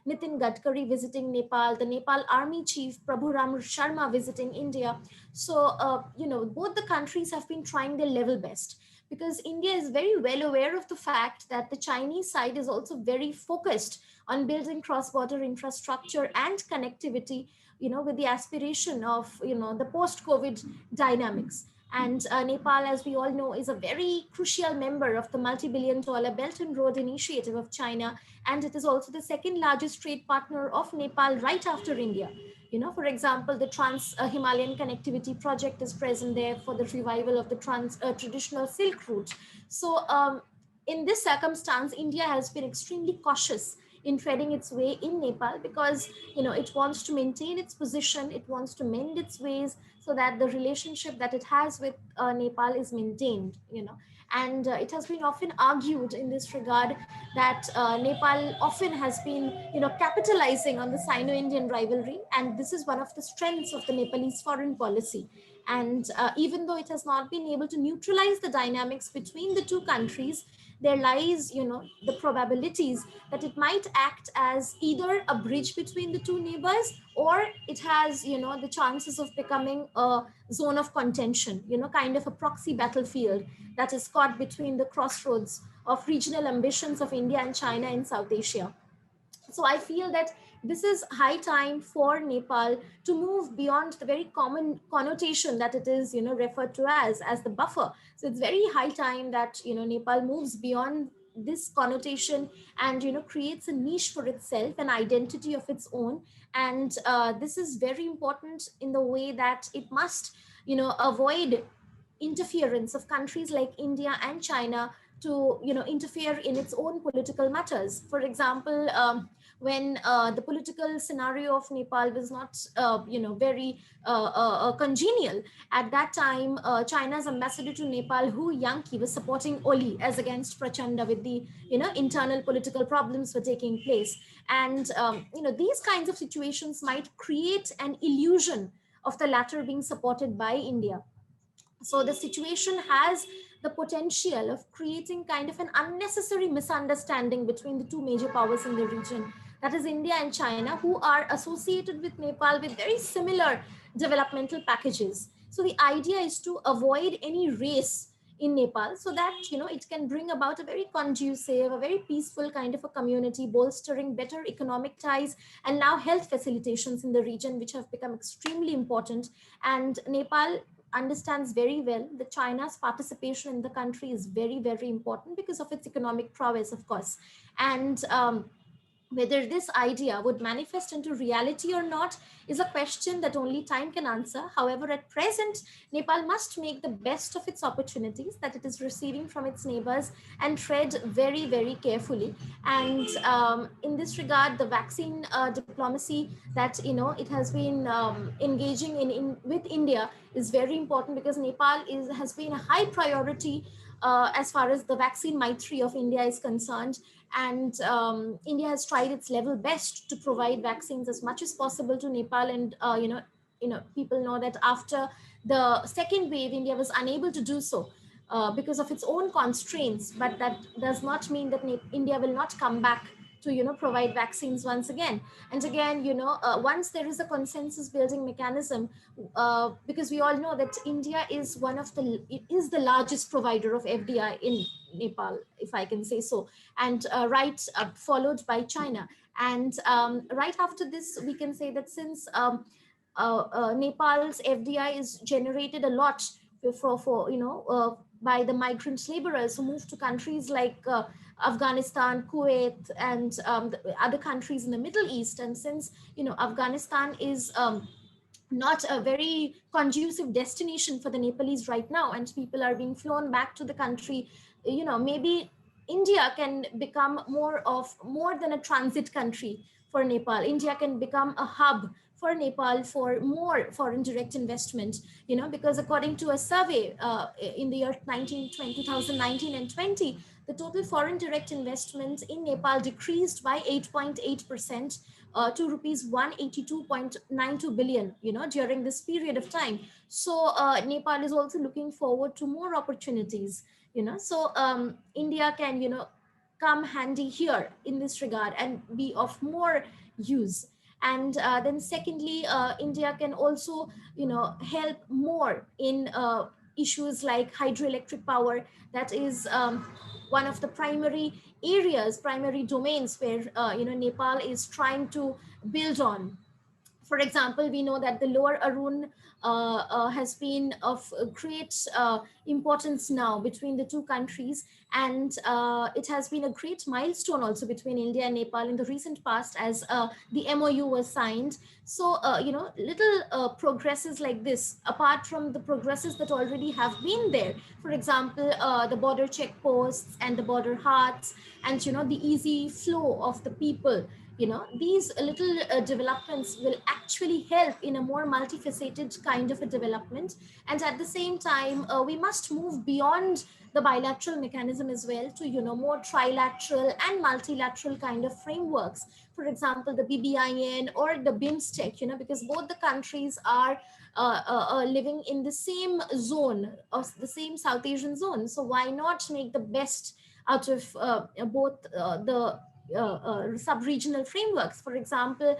Nitin Gadkari visiting Nepal, the Nepal Army Chief Prabhu Ram Sharma visiting India. So, both the countries have been trying their level best, because India is very well aware of the fact that the Chinese side is also very focused on building cross-border infrastructure and connectivity, with the aspiration of, the post-COVID dynamics. And Nepal, as we all know, is a very crucial member of the multi-billion-dollar Belt and Road Initiative of China. And it is also the second largest trade partner of Nepal right after India. For example, the Trans-Himalayan Connectivity Project is present there for the revival of the traditional Silk Route. So in this circumstance, India has been extremely cautious in treading its way in Nepal, because it wants to maintain its position, it wants to mend its ways, so that the relationship that it has with Nepal is maintained. And it has been often argued in this regard that Nepal often has been capitalizing on the Sino-Indian rivalry, and this is one of the strengths of the Nepalese foreign policy. And even though it has not been able to neutralize the dynamics between the two countries, there lies, the probabilities that it might act as either a bridge between the two neighbors, or it has, the chances of becoming a zone of contention, kind of a proxy battlefield that is caught between the crossroads of regional ambitions of India and China in South Asia. So I feel that this is high time for Nepal to move beyond the very common connotation that it is, referred to as the buffer. So it's very high time that, Nepal moves beyond this connotation and, creates a niche for itself, an identity of its own. And this is very important in the way that it must, avoid interference of countries like India and China to interfere in its own political matters. For example, when the political scenario of Nepal was not, very congenial. At that time, China's ambassador to Nepal, Hu Yankee, was supporting Oli as against Prachanda with the, internal political problems were taking place. And, these kinds of situations might create an illusion of the latter being supported by India. So the situation has the potential of creating kind of an unnecessary misunderstanding between the two major powers in the region, that is India and China, who are associated with Nepal with very similar developmental packages. So the idea is to avoid any race in Nepal, so that it can bring about a very conducive, a very peaceful kind of a community, bolstering better economic ties and now health facilitations in the region, which have become extremely important. And Nepal understands very well that China's participation in the country is very, very important because of its economic prowess, of course. And whether this idea would manifest into reality or not is a question that only time can answer. However, at present, Nepal must make the best of its opportunities that it is receiving from its neighbors and tread very, very carefully. And in this regard, the vaccine diplomacy that it has been engaging in with India is very important, because Nepal has been a high priority as far as the vaccine Maitri of India is concerned. And India has tried its level best to provide vaccines as much as possible to Nepal. And people know that after the second wave, India was unable to do so because of its own constraints. But that does not mean that India will not come back to provide vaccines once again. And again, once there is a consensus building mechanism, because we all know that India is the largest provider of FDI in Nepal, if I can say so, and followed by China. And right after this, we can say that since Nepal's FDI is generated a lot by the migrant laborers who move to countries like Afghanistan, Kuwait, and the other countries in the Middle East. And since Afghanistan is not a very conducive destination for the Nepalese right now, and people are being flown back to the country, maybe India can become more than a transit country for Nepal. India can become a hub for Nepal for more foreign direct investment, because according to a survey in the year 2019 and 20, the total foreign direct investment in Nepal decreased by 8.8% to rupees 182.92 billion, during this period of time. So Nepal is also looking forward to more opportunities, so India can, come handy here in this regard and be of more use. And then secondly, India can also, help more in issues like hydroelectric power. That is one of the primary domains where, Nepal is trying to build on. For example, we know that the lower Arun has been of great importance now between the two countries. And it has been a great milestone also between India and Nepal in the recent past, as the MOU was signed. So, little progresses like this, apart from the progresses that already have been there. For example, the border checkposts and the border huts, and, the easy flow of the people. These little developments will actually help in a more multifaceted kind of a development. And at the same time, we must move beyond the bilateral mechanism as well to, more trilateral and multilateral kind of frameworks. For example, the BBIN or the BIMSTEC, because both the countries are living in the same zone, of the same South Asian zone. So why not make the best out of both the sub-regional frameworks? For example,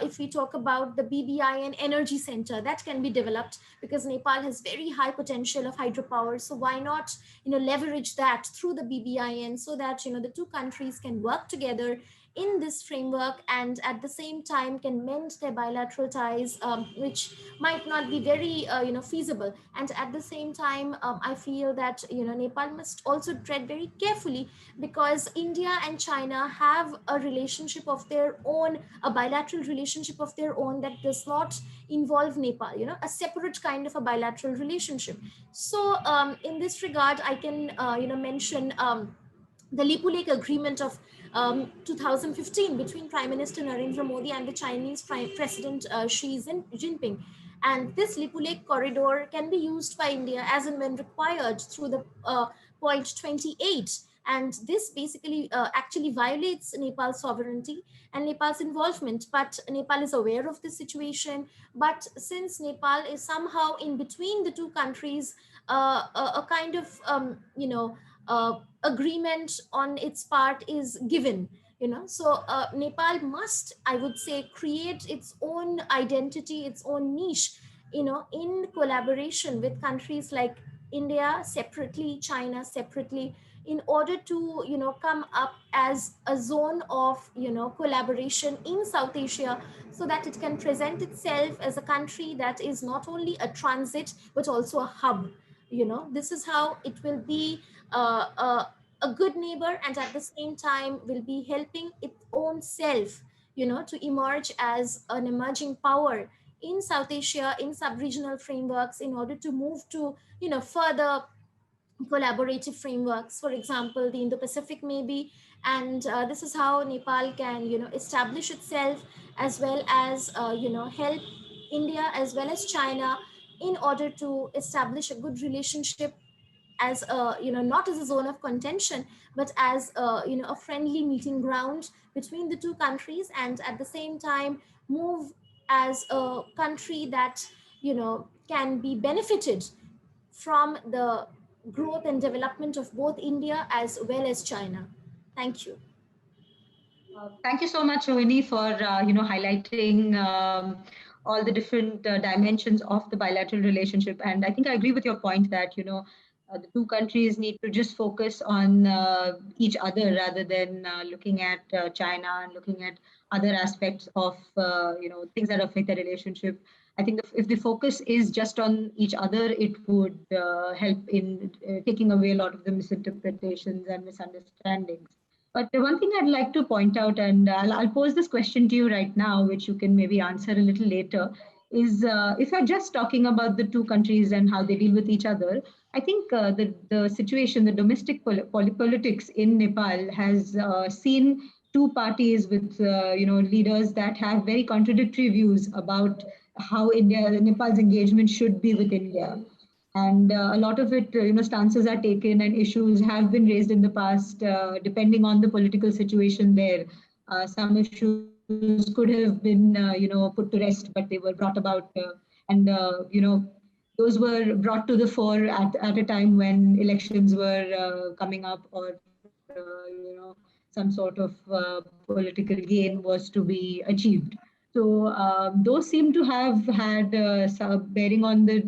if we talk about the BBIN Energy Center, that can be developed because Nepal has very high potential of hydropower. So why not, leverage that through the BBIN, so that, the two countries can work together in this framework, and at the same time can mend their bilateral ties, which might not be very feasible. And at the same time, I feel that Nepal must also tread very carefully, because India and China have a relationship of their own, a bilateral relationship of their own, that does not involve Nepal, a separate kind of a bilateral relationship. So in this regard, I can mention the Lipu Lake Agreement of 2015 between Prime Minister Narendra Modi and the Chinese President Xi Jinping. And this Lipu Lake corridor can be used by India as and when required through the point 28. And this basically actually violates Nepal's sovereignty and Nepal's involvement. But Nepal is aware of this situation. But since Nepal is somehow in between the two countries, a kind of, agreement on its part is given. So Nepal must, I would say, create its own identity, its own niche, in collaboration with countries like India separately, China separately, in order to come up as a zone of collaboration in South Asia, so that it can present itself as a country that is not only a transit but also a hub. This is how it will be a good neighbor, and at the same time will be helping its own self to emerge as an emerging power in South Asia, in sub-regional frameworks, in order to move to further collaborative frameworks, for example the Indo-Pacific maybe. And this is how Nepal can establish itself, as well as help India as well as China, in order to establish a good relationship, as a not as a zone of contention, but as a friendly meeting ground between the two countries, and at the same time move as a country that can be benefited from the growth and development of both India as well as China. Thank you. Thank you so much, Rohini, for highlighting all the different dimensions of the bilateral relationship. And I think I agree with your point that the two countries need to just focus on each other rather than looking at China and looking at other aspects of things that affect the relationship. I think if the focus is just on each other, it would help in taking away a lot of the misinterpretations and misunderstandings. But the one thing I'd like to point out, and I'll pose this question to you right now, which you can maybe answer a little later, is if you're just talking about the two countries and how they deal with each other, I think the situation, the domestic politics in Nepal has seen two parties with leaders that have very contradictory views about how Nepal's engagement should be with India. And a lot of it, stances are taken and issues have been raised in the past, depending on the political situation there. Some issues could have been, put to rest, but they were brought about, those were brought to the fore at a time when elections were coming up, or, some sort of political gain was to be achieved. So those seem to have had some bearing on the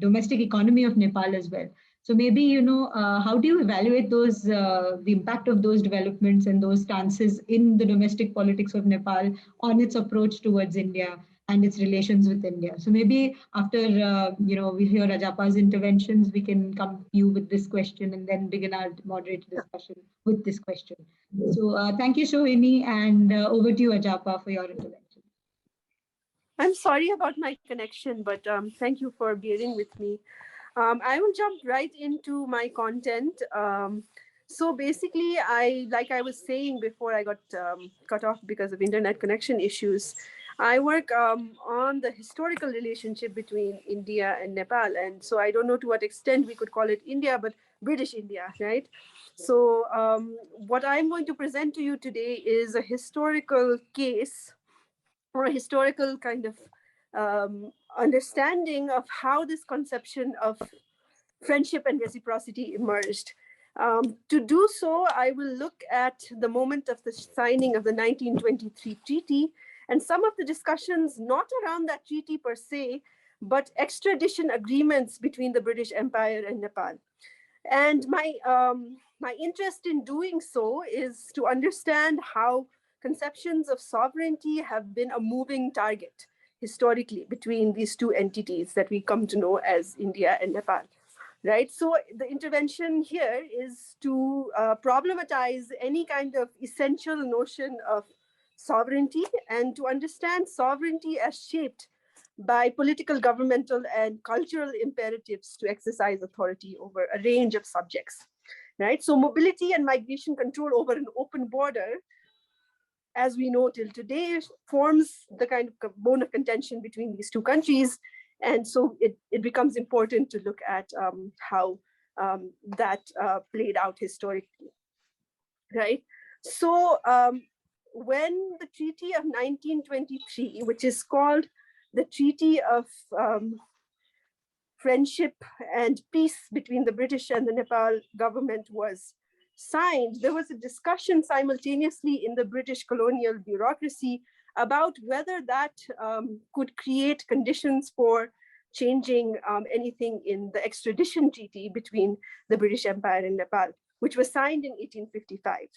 domestic economy of Nepal as well. So maybe, how do you evaluate those, the impact of those developments and those stances in the domestic politics of Nepal on its approach towards India and its relations with India? So maybe after, we hear Ajapa's interventions, we can come to you with this question and then begin our moderated discussion with this question. So thank you, Sohini, and over to you, Ajapa, for your intervention. I'm sorry about my connection, but thank you for bearing with me. I will jump right into my content. So basically, like I was saying before I got cut off because of internet connection issues, I work on the historical relationship between India and Nepal. And so I don't know to what extent we could call it India, but British India, right? So what I'm going to present to you today is a historical case, or a historical kind of understanding of how this conception of friendship and reciprocity emerged. To do so, I will look at the moment of the signing of the 1923 treaty and some of the discussions not around that treaty per se, but extradition agreements between the British Empire and Nepal. And my interest in doing so is to understand how conceptions of sovereignty have been a moving target historically between these two entities that we come to know as India and Nepal, right? So the intervention here is to problematize any kind of essential notion of sovereignty and to understand sovereignty as shaped by political, governmental, and cultural imperatives to exercise authority over a range of subjects. right? So mobility and migration control over an open border, as we know till today, forms the kind of bone of contention between these two countries. And so it becomes important to look at how that played out historically, right? So when the Treaty of 1923, which is called the Treaty of Friendship and Peace between the British and the Nepal government was signed, there was a discussion simultaneously in the British colonial bureaucracy about whether that could create conditions for changing anything in the extradition treaty between the British Empire and Nepal, which was signed in 1855.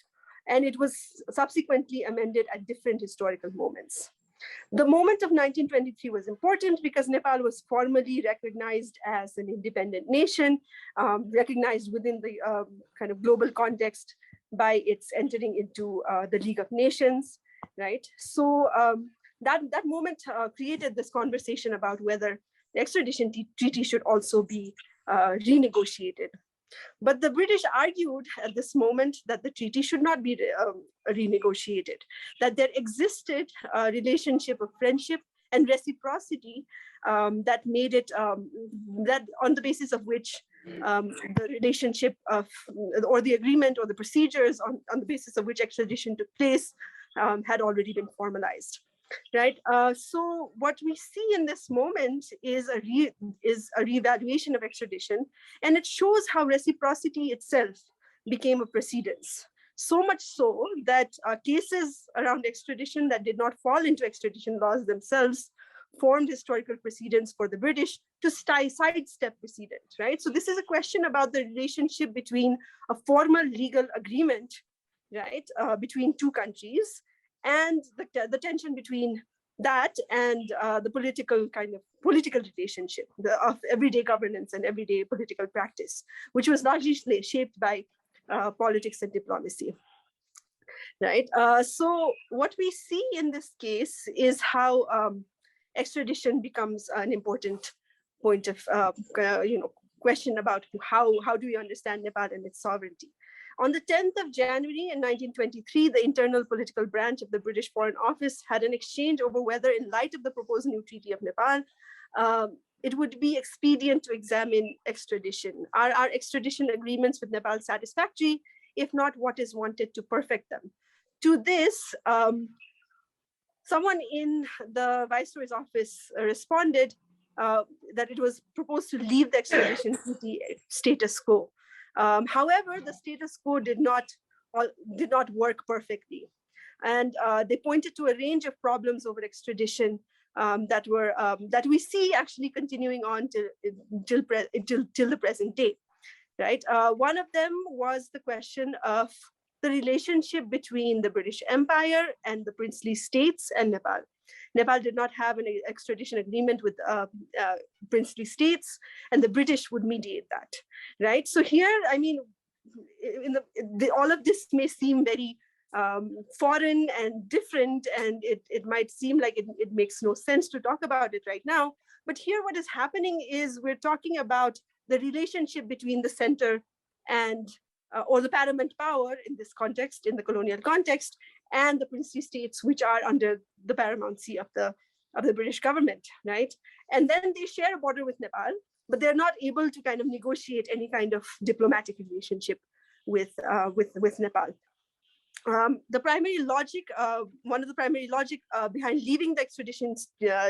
And it was subsequently amended at different historical moments. The moment of 1923 was important because Nepal was formally recognized as an independent nation, recognized within the kind of global context by its entering into the League of Nations, right? So that moment created this conversation about whether the extradition treaty should also be renegotiated. But the British argued at this moment that the treaty should not be renegotiated, that there existed a relationship of friendship and reciprocity that made it, that on the basis of which the relationship of, or the agreement or the procedures on the basis of which extradition took place had already been formalized. Right. So what we see in this moment is a reevaluation of extradition, and it shows how reciprocity itself became a precedence. So much so that cases around extradition that did not fall into extradition laws themselves formed historical precedents for the British to sidestep precedent. Right. So this is a question about the relationship between a formal legal agreement, right, between two countries, and the tension between that and the political relationship of everyday governance and everyday political practice, which was largely shaped by politics and diplomacy, right? So what we see in this case is how extradition becomes an important point of question about how do we understand Nepal and its sovereignty. On the 10th of January in 1923, the internal political branch of the British Foreign Office had an exchange over whether, in light of the proposed new Treaty of Nepal, it would be expedient to examine extradition. Are our extradition agreements with Nepal satisfactory? If not, what is wanted to perfect them? To this, someone in the Viceroy's office responded that it was proposed to leave the extradition treaty status quo. However, the status quo did not work perfectly, and they pointed to a range of problems over extradition that we see actually continuing on till the present day, right? One of them was the question of the relationship between the British Empire and the princely states and Nepal. Nepal did not have an extradition agreement with princely states, and the British would mediate that, right? So here, I mean, all of this may seem very foreign and different, and it might seem like it makes no sense to talk about it right now. But here what is happening is we're talking about the relationship between the center and or the paramount power in this context, in the colonial context, and the princely states, which are under the paramountcy of the British government, right? And then they share a border with Nepal, but they're not able to kind of negotiate any kind of diplomatic relationship with Nepal. The primary logic, one of the primary logic behind leaving the extradition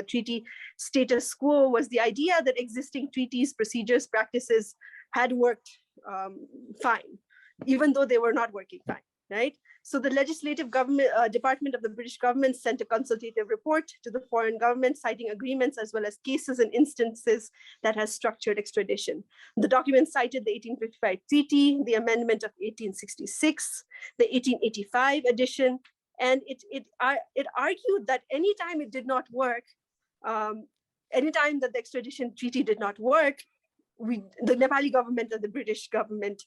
treaty status quo was the idea that existing treaties, procedures, practices had worked fine, even though they were not working fine, right? So the legislative government department of the British government sent a consultative report to the foreign government citing agreements as well as cases and instances that has structured extradition. The document cited the 1855 treaty, the amendment of 1866, the 1885 edition, and it argued that anytime it did not work, anytime that the extradition treaty did not work, the Nepali government and the British government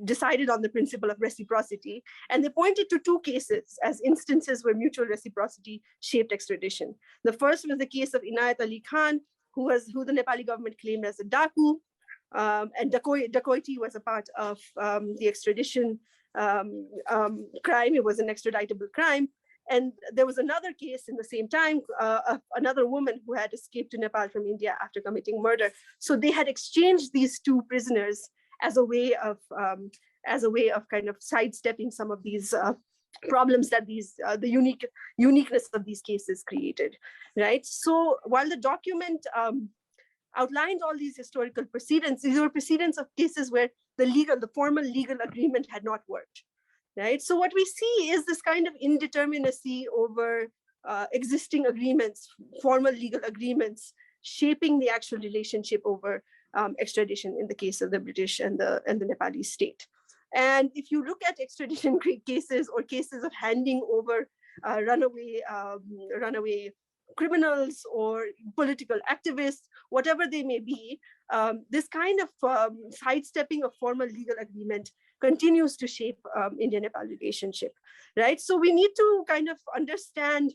decided on the principle of reciprocity, and they pointed to two cases as instances where mutual reciprocity shaped extradition. The first was the case of Inayat Ali Khan, who the Nepali government claimed as a Daku, and dacoity was a part of the extradition crime. It was an extraditable crime. And there was another case in the same time, of another woman who had escaped to Nepal from India after committing murder. So they had exchanged these two prisoners as a way of kind of sidestepping some of these problems that the uniqueness of these cases created, right? So while the document outlined all these historical precedents, these were precedents of cases where the formal legal agreement had not worked, right? So what we see is this kind of indeterminacy over existing agreements, formal legal agreements, shaping the actual relationship over extradition in the case of the British and the Nepali state. And if you look at extradition cases or cases of handing over runaway criminals or political activists, whatever they may be, this kind of sidestepping of formal legal agreement continues to shape India-Nepal relationship, right? So we need to kind of understand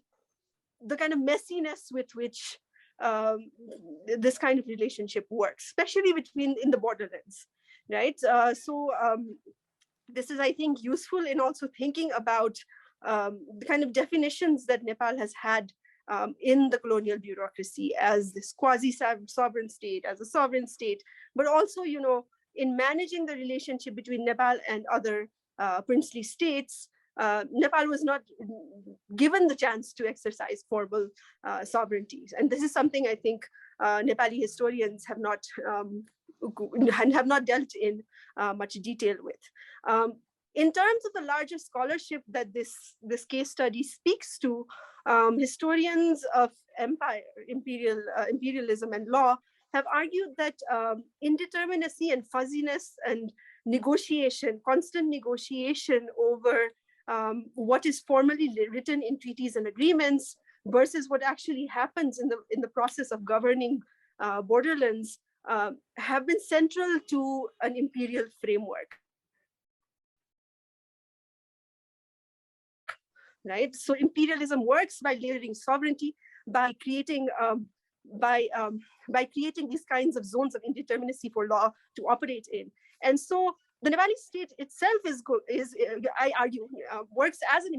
the kind of messiness with which this kind of relationship works, especially in the borderlands, right? This is, I think, useful in also thinking about the kind of definitions that Nepal has had in the colonial bureaucracy as this quasi-sovereign state, as a sovereign state, but also, in managing the relationship between Nepal and other princely states. Nepal was not given the chance to exercise formal sovereignties. And this is something I think Nepali historians have not dealt in much detail with. In terms of the larger scholarship that this case study speaks to, historians of imperialism and law have argued that indeterminacy and fuzziness and constant negotiation over what is formally written in treaties and agreements versus what actually happens in the process of governing borderlands have been central to an imperial framework. Right, so imperialism works by layering sovereignty, by creating these kinds of zones of indeterminacy for law to operate in. And so the Nepali state itself I argue, works as an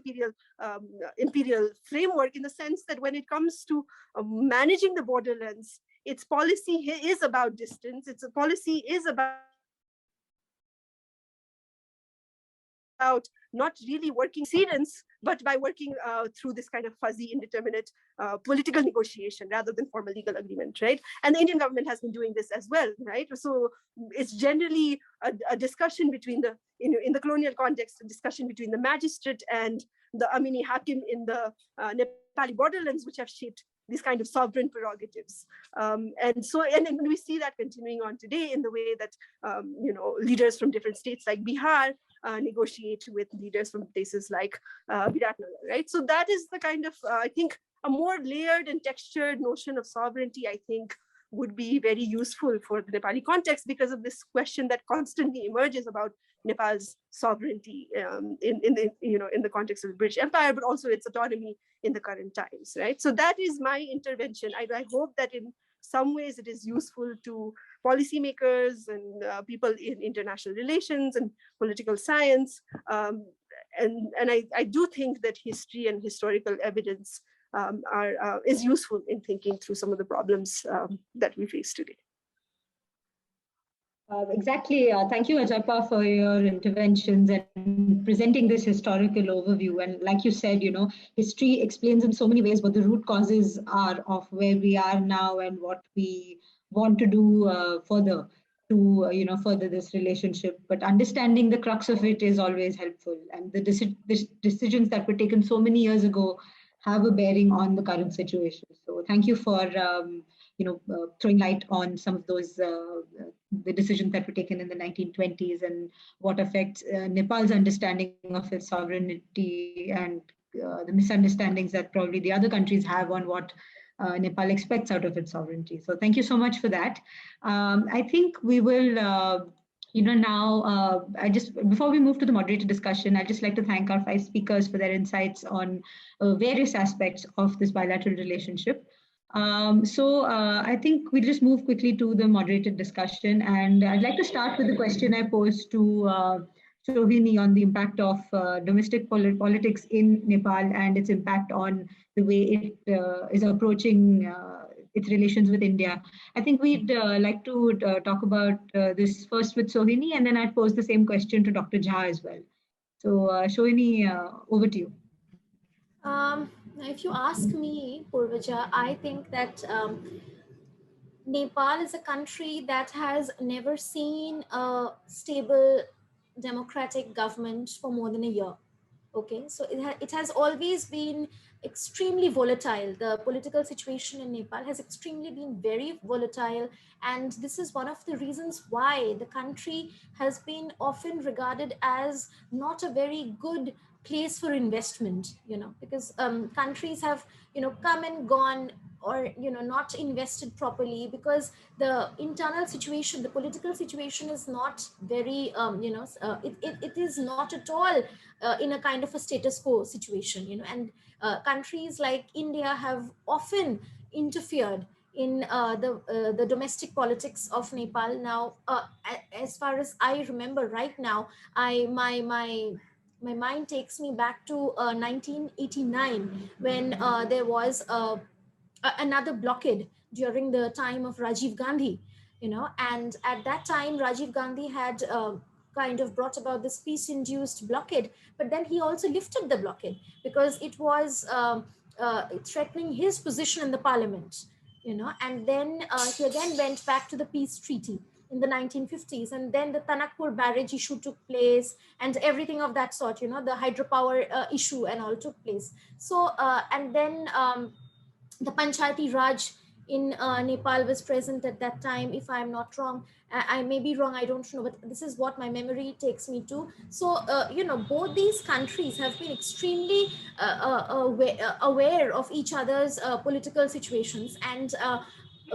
imperial framework, in the sense that when it comes to managing the borderlands, its policy is about distance. Its policy is about not really working precedents, but by working through this kind of fuzzy, indeterminate political negotiation rather than formal legal agreement, right? And the Indian government has been doing this as well, right? So it's generally a discussion between in the colonial context, a discussion between the magistrate and the Amini Hakim in the Nepali borderlands, which have shaped these kind of sovereign prerogatives. And we see that continuing on today in the way that, leaders from different states like Bihar negotiate with leaders from places like Viratnagar, right? So that is the kind of, I think, a more layered and textured notion of sovereignty, I think, would be very useful for the Nepali context, because of this question that constantly emerges about Nepal's sovereignty in the context of the British Empire, but also its autonomy in the current times, right? So that is my intervention. I hope that in some ways it is useful to policymakers and people in international relations and political science. And I do think that history and historical evidence is useful in thinking through some of the problems that we face today. Exactly. Thank you, Ajaipa, for your interventions and presenting this historical overview. And like you said, history explains in so many ways what the root causes are of where we are now and what we want to do further to, further this relationship. But understanding the crux of it is always helpful. And the decisions that were taken so many years ago have a bearing on the current situation. So thank you for throwing light on some of those the decisions that were taken in the 1920s and what affects Nepal's understanding of its sovereignty and the misunderstandings that probably the other countries have on what Nepal expects out of its sovereignty. So thank you so much for that. I think we will now, before we move to the moderated discussion, I'd just like to thank our 5 speakers for their insights on various aspects of this bilateral relationship. I think we'll just move quickly to the moderated discussion. And I'd like to start with the question I posed to Sohini on the impact of domestic politics in Nepal and its impact on the way it is approaching its relations with India. I think we'd like to talk about this first with Sohini, and then I'd pose the same question to Dr. Jha as well. So Sohini, over to you. If you ask me, Purvaja, I think that Nepal is a country that has never seen a stable democratic government for more than a year. Okay, so it has always been extremely volatile. The political situation in Nepal has extremely been very volatile, and this is one of the reasons why the country has been often regarded as not a very good place for investment, because countries have come and gone, or not invested properly, because the internal situation, the political situation is not very it is not at all in a kind of a status quo situation, and countries like India have often interfered in the domestic politics of Nepal. Now, as far as I remember right now, my mind takes me back to 1989, when there was another blockade during the time of Rajiv Gandhi, and at that time Rajiv Gandhi had kind of brought about this peace-induced blockade, but then he also lifted the blockade because it was threatening his position in the parliament, and then he again went back to the peace treaty in the 1950s, and then the Tanakpur barrage issue took place, and everything of that sort, the hydropower issue and all took place. So and then the Panchayati Raj in Nepal was present at that time, if I'm not wrong. I may be wrong, I don't know, but this is what my memory takes me to. So, both these countries have been extremely aware of each other's political situations. And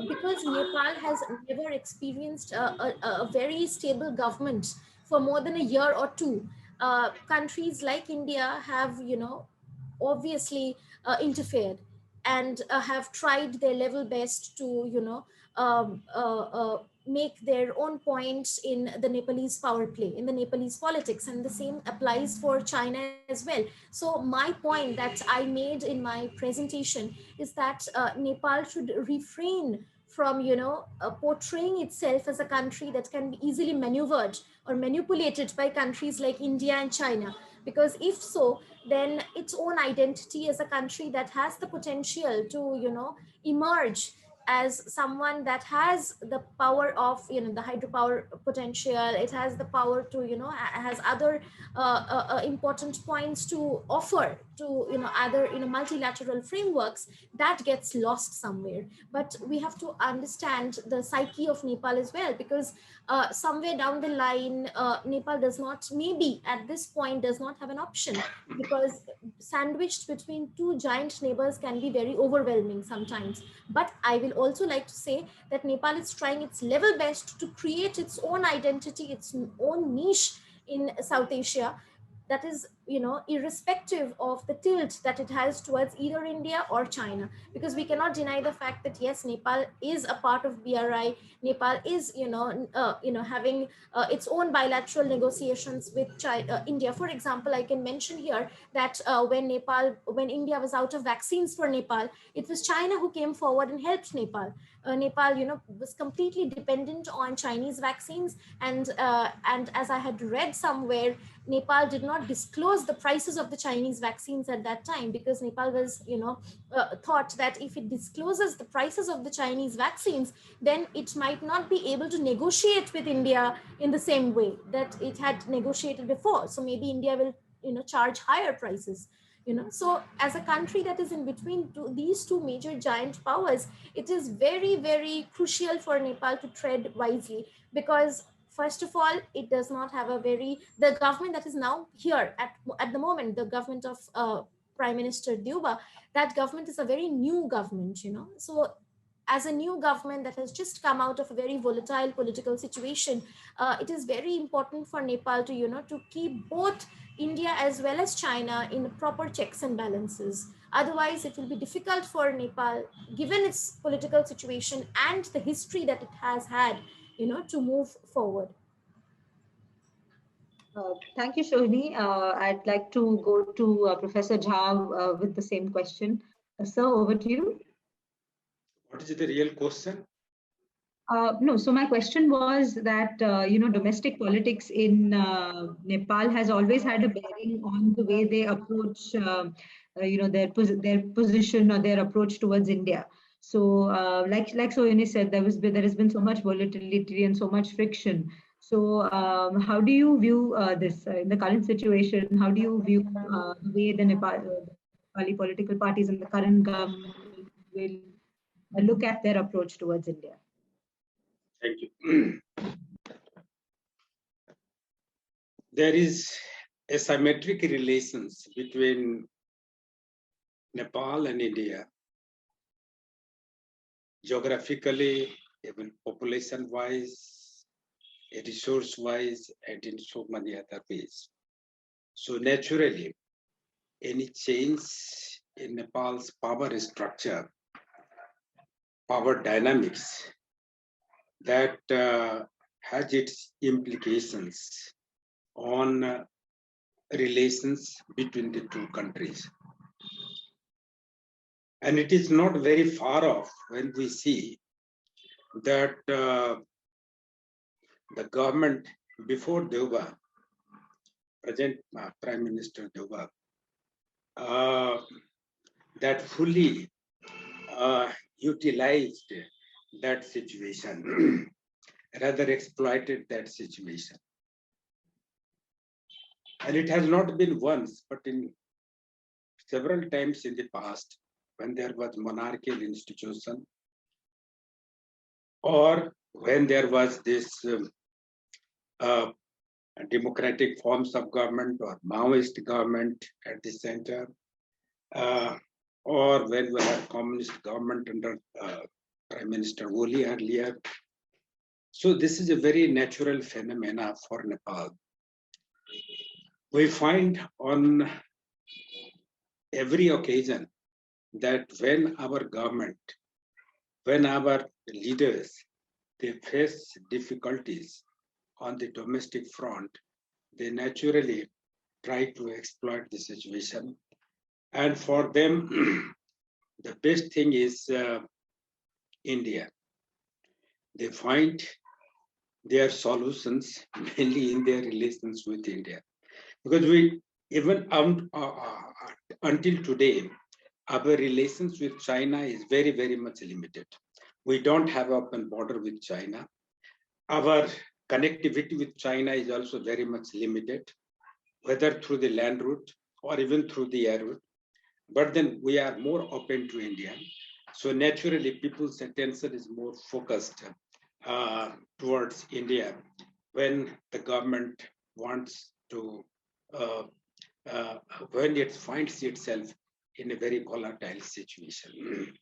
because Nepal has never experienced a very stable government for more than a year or two, countries like India have, obviously interfered and have tried their level best to make their own points in the Nepalese power play, in the Nepalese politics, and the same applies for China as well. So my point that I made in my presentation is that Nepal should refrain from portraying itself as a country that can be easily maneuvered or manipulated by countries like India and China, because if so, then its own identity as a country that has the potential to emerge as someone that has the power of the hydropower potential, it has the power to has other important points to offer to other multilateral frameworks, that gets lost somewhere. But we have to understand the psyche of Nepal as well, because somewhere down the line Nepal does not, maybe at this point does not have an option, because sandwiched between two giant neighbors can be very overwhelming sometimes. But I will also like to say that Nepal is trying its level best to create its own identity, its own niche in South Asia, that is irrespective of the tilt that it has towards either India or China, because we cannot deny the fact that yes, Nepal is a part of BRI. Nepal is having its own bilateral negotiations with India. For example, I can mention here that when India was out of vaccines for Nepal, it was China who came forward and helped Nepal. Nepal was completely dependent on Chinese vaccines, and as I had read somewhere, Nepal did not disclose the prices of the Chinese vaccines at that time, because Nepal was thought that if it discloses the prices of the Chinese vaccines, then it might not be able to negotiate with India in the same way that it had negotiated before. So maybe India will charge higher prices. So as a country that is in between these two major giant powers, it is very, very crucial for Nepal to tread wisely, because first of all, it does not have the government that is now here at the moment, the government of Prime Minister Deuba, that government is a very new government, so as a new government that has just come out of a very volatile political situation, it is very important for Nepal to keep both India as well as China in proper checks and balances. Otherwise, it will be difficult for Nepal, given its political situation and the history that it has had, to move forward. Thank you, Shohini. I'd like to go to Professor Jha with the same question. Sir, over to you. What is the real question? No, so my question was that, domestic politics in Nepal has always had a bearing on the way they approach, their position or their approach towards India. So, like Sohini said, there has been so much volatility and so much friction. So, how do you view this in the current situation? How do you view the way the Nepali political parties and the current government will look at their approach towards India? Thank you. There is asymmetric relations between Nepal and India, geographically, even population-wise, resource-wise, and in so many other ways. So naturally, any change in Nepal's power structure, power dynamics, that has its implications on relations between the two countries. And it is not very far off when we see that the government before Deuba, present Prime Minister Deuba, that fully utilized that situation, rather exploited that situation. And it has not been once, but in several times in the past, when there was monarchical institution, or when there was this democratic forms of government or Maoist government at the center, or when we had communist government under Prime Minister Oli earlier. So this is a very natural phenomena for Nepal. We find on every occasion that when our government, when our leaders, they face difficulties on the domestic front, they naturally try to exploit the situation. And for them, the best thing is India. They find their solutions mainly in their relations with India. Because we, even until today, our relations with China is very, very much limited. We don't have an open border with China. Our connectivity with China is also very much limited, whether through the land route or even through the air route. But then we are more open to India. So naturally, people's attention is more focused towards India when the government wants to, when it finds itself in a very volatile situation.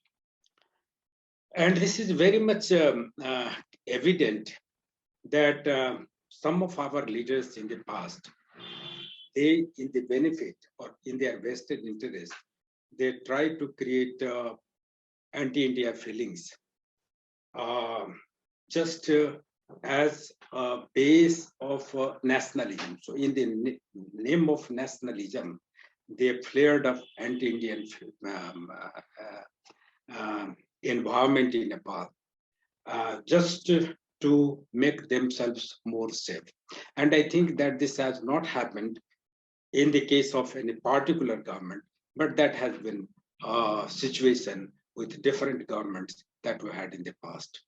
And this is very much evident that some of our leaders in the past, they, in the benefit or in their vested interest, they try to create anti-India feelings, just as a base of nationalism. So in the name of nationalism, they flared up anti-Indian environment in Nepal, just to make themselves more safe. And I think that this has not happened in the case of any particular government, but that has been a situation with different governments that we had in the past.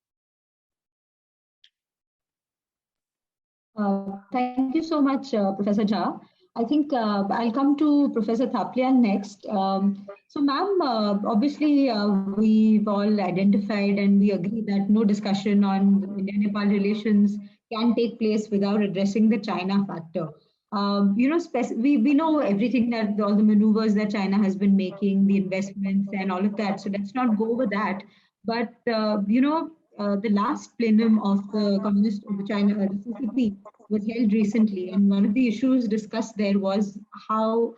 Thank you so much, Professor Jha. I think I'll come to Professor Thapliyal next. So, ma'am, obviously we've all identified and we agree that no discussion on India-Nepal relations can take place without addressing the China factor. We know everything, that all the maneuvers that China has been making, the investments and all of that. So let's not go over that. But the last plenum of the Communist of China, the CCP, was held recently, and one of the issues discussed there was how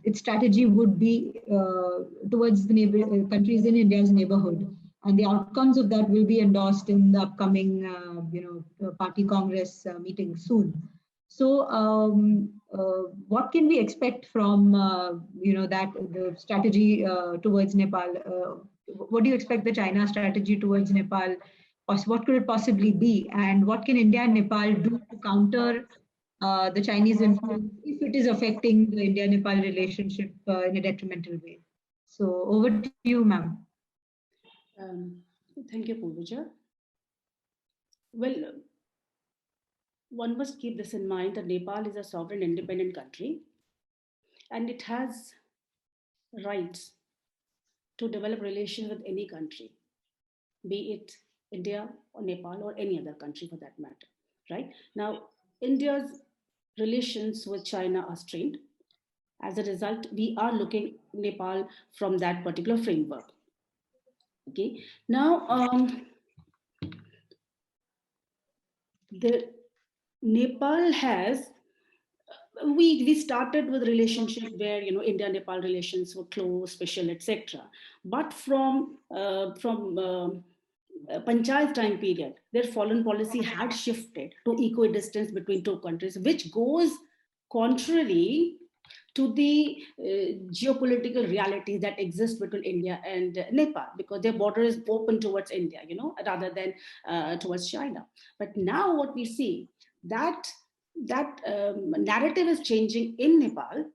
its strategy would be towards the countries in India's neighborhood, and the outcomes of that will be endorsed in the upcoming, party congress meeting soon. So, what can we expect from that the strategy towards Nepal? What do you expect the China strategy towards Nepal? What could it possibly be, and what can India and Nepal do to counter the Chinese influence if it is affecting the India-Nepal relationship in a detrimental way? So, over to you, ma'am. Thank you, Pooja. Well, one must keep this in mind that Nepal is a sovereign independent country and it has rights to develop relations with any country, be it India or Nepal or any other country for that matter, right? Now, India's relations with China are strained. As a result, we are looking Nepal from that particular framework. Okay, now the Nepal has we started with relationship where India Nepal relations were close, special, etc. But from Panchayat time period, their foreign policy had shifted to equidistance between two countries, which goes contrary to the geopolitical reality that exists between India and Nepal, because their border is open towards India, rather than towards China. But now what we see that narrative is changing in Nepal,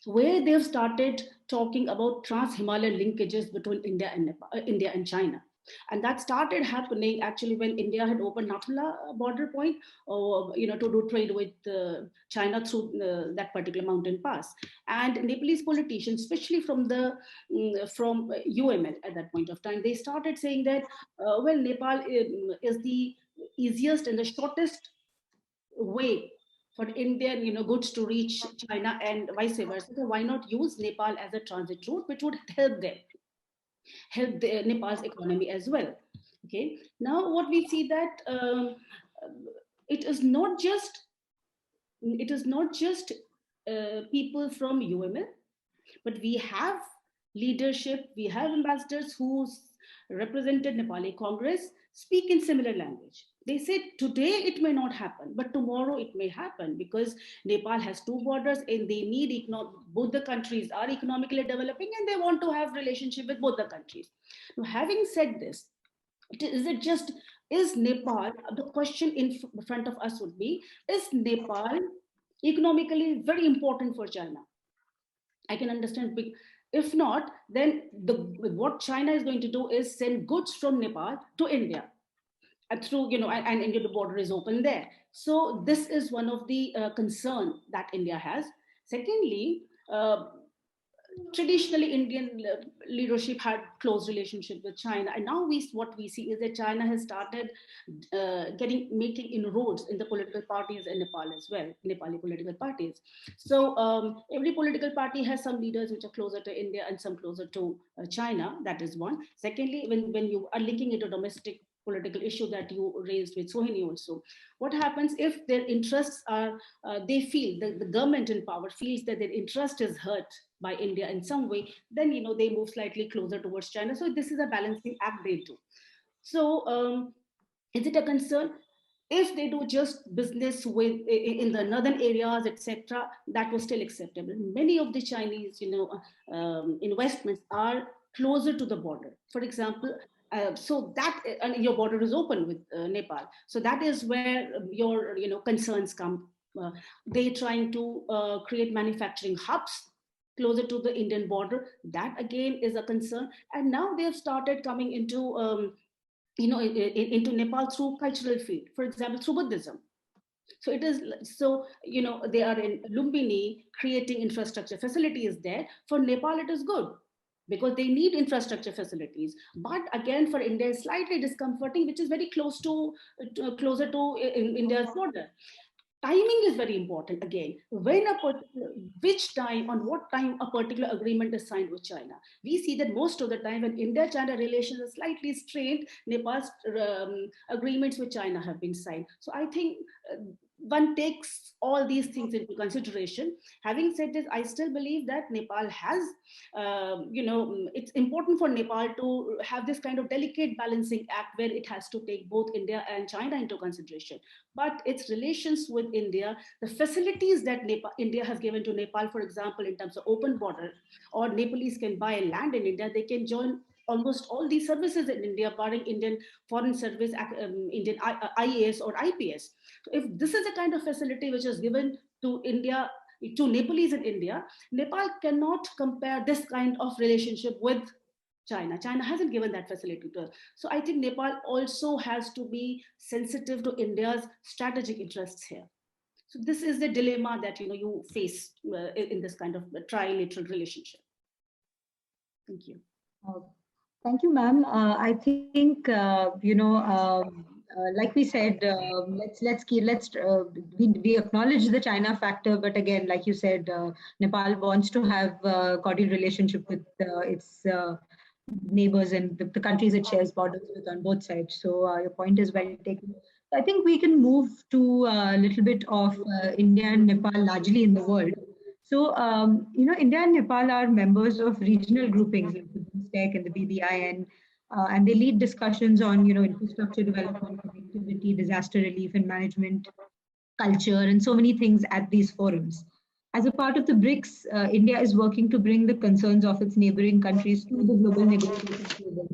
where they've started talking about trans-Himalayan linkages between India and Nepal, India and China. And that started happening actually when India had opened Nathula border point, to do trade with China through that particular mountain pass. And Nepalese politicians, especially from UML at that point of time, they started saying that, well, Nepal is the easiest and the shortest way for Indian goods to reach China and vice versa. So why not use Nepal as a transit route, which would help Nepal's economy as well. Okay. Now what we see that it is not just people from UML, but we have leadership, we have ambassadors who represented Nepali Congress speak in similar language. They said today it may not happen, but tomorrow it may happen, because Nepal has two borders and they need both the countries are economically developing and they want to have relationship with both the countries. Now, having said this, is Nepal, the question in front of us would be, is Nepal economically very important for China? I can understand. If not, then what China is going to do is send goods from Nepal to India. Through, and India, the border is open there. So this is one of the concern that India has. Secondly, traditionally Indian leadership had close relationship with China, and now what we see is that China has started making inroads in the political parties in Nepal as well, Nepali political parties. So every political party has some leaders which are closer to India and some closer to China. That is one. Secondly, when you are linking it to domestic political issue that you raised with Sohini also, what happens if their interests are, they feel, the government in power feels that their interest is hurt by India in some way, then they move slightly closer towards China. So this is a balancing act they do. So is it a concern? If they do just business in the northern areas, etc., that was still acceptable. Many of the Chinese, investments are closer to the border. For example, so that your border is open with Nepal. So that is where your concerns come. They're trying to create manufacturing hubs closer to the Indian border. That again is a concern. And now they have started coming into into Nepal through cultural field, for example, through Buddhism. So it is, they are in Lumbini creating infrastructure facilities there. For Nepal, it is good, because they need infrastructure facilities. But again, for India, it's slightly discomforting, which is very closer to India's border. Timing is very important. Again, when a particular, which time, on what time a particular agreement is signed with China. We see that most of the time when India-China relations are slightly strained, Nepal's agreements with China have been signed. So I think one takes all these things into consideration. Having said this, I still believe that Nepal has, it's important for Nepal to have this kind of delicate balancing act where it has to take both India and China into consideration. But its relations with India, the facilities that India has given to Nepal, for example, in terms of open border, or Nepalese can buy land in India, they can join almost all these services in India, barring Indian Foreign Service, Indian IAS or IPS. So if this is the kind of facility which is given to India, to Nepalese in India, Nepal cannot compare this kind of relationship with China. China hasn't given that facility to us. So I think Nepal also has to be sensitive to India's strategic interests here. So this is the dilemma that you face in this kind of trilateral relationship. Thank you. Thank you, ma'am. I think like we said, we acknowledge the China factor, but again, like you said, Nepal wants to have a cordial relationship with its neighbors and the countries it shares borders with on both sides. So your point is well taken. I think we can move to a little bit of India and Nepal largely in the world. So, India and Nepal are members of regional groupings like the BIMSTEC and the BBIN, and they lead discussions on, infrastructure development, connectivity, disaster relief and management, culture, and so many things at these forums. As a part of the BRICS, India is working to bring the concerns of its neighboring countries to the global negotiation table.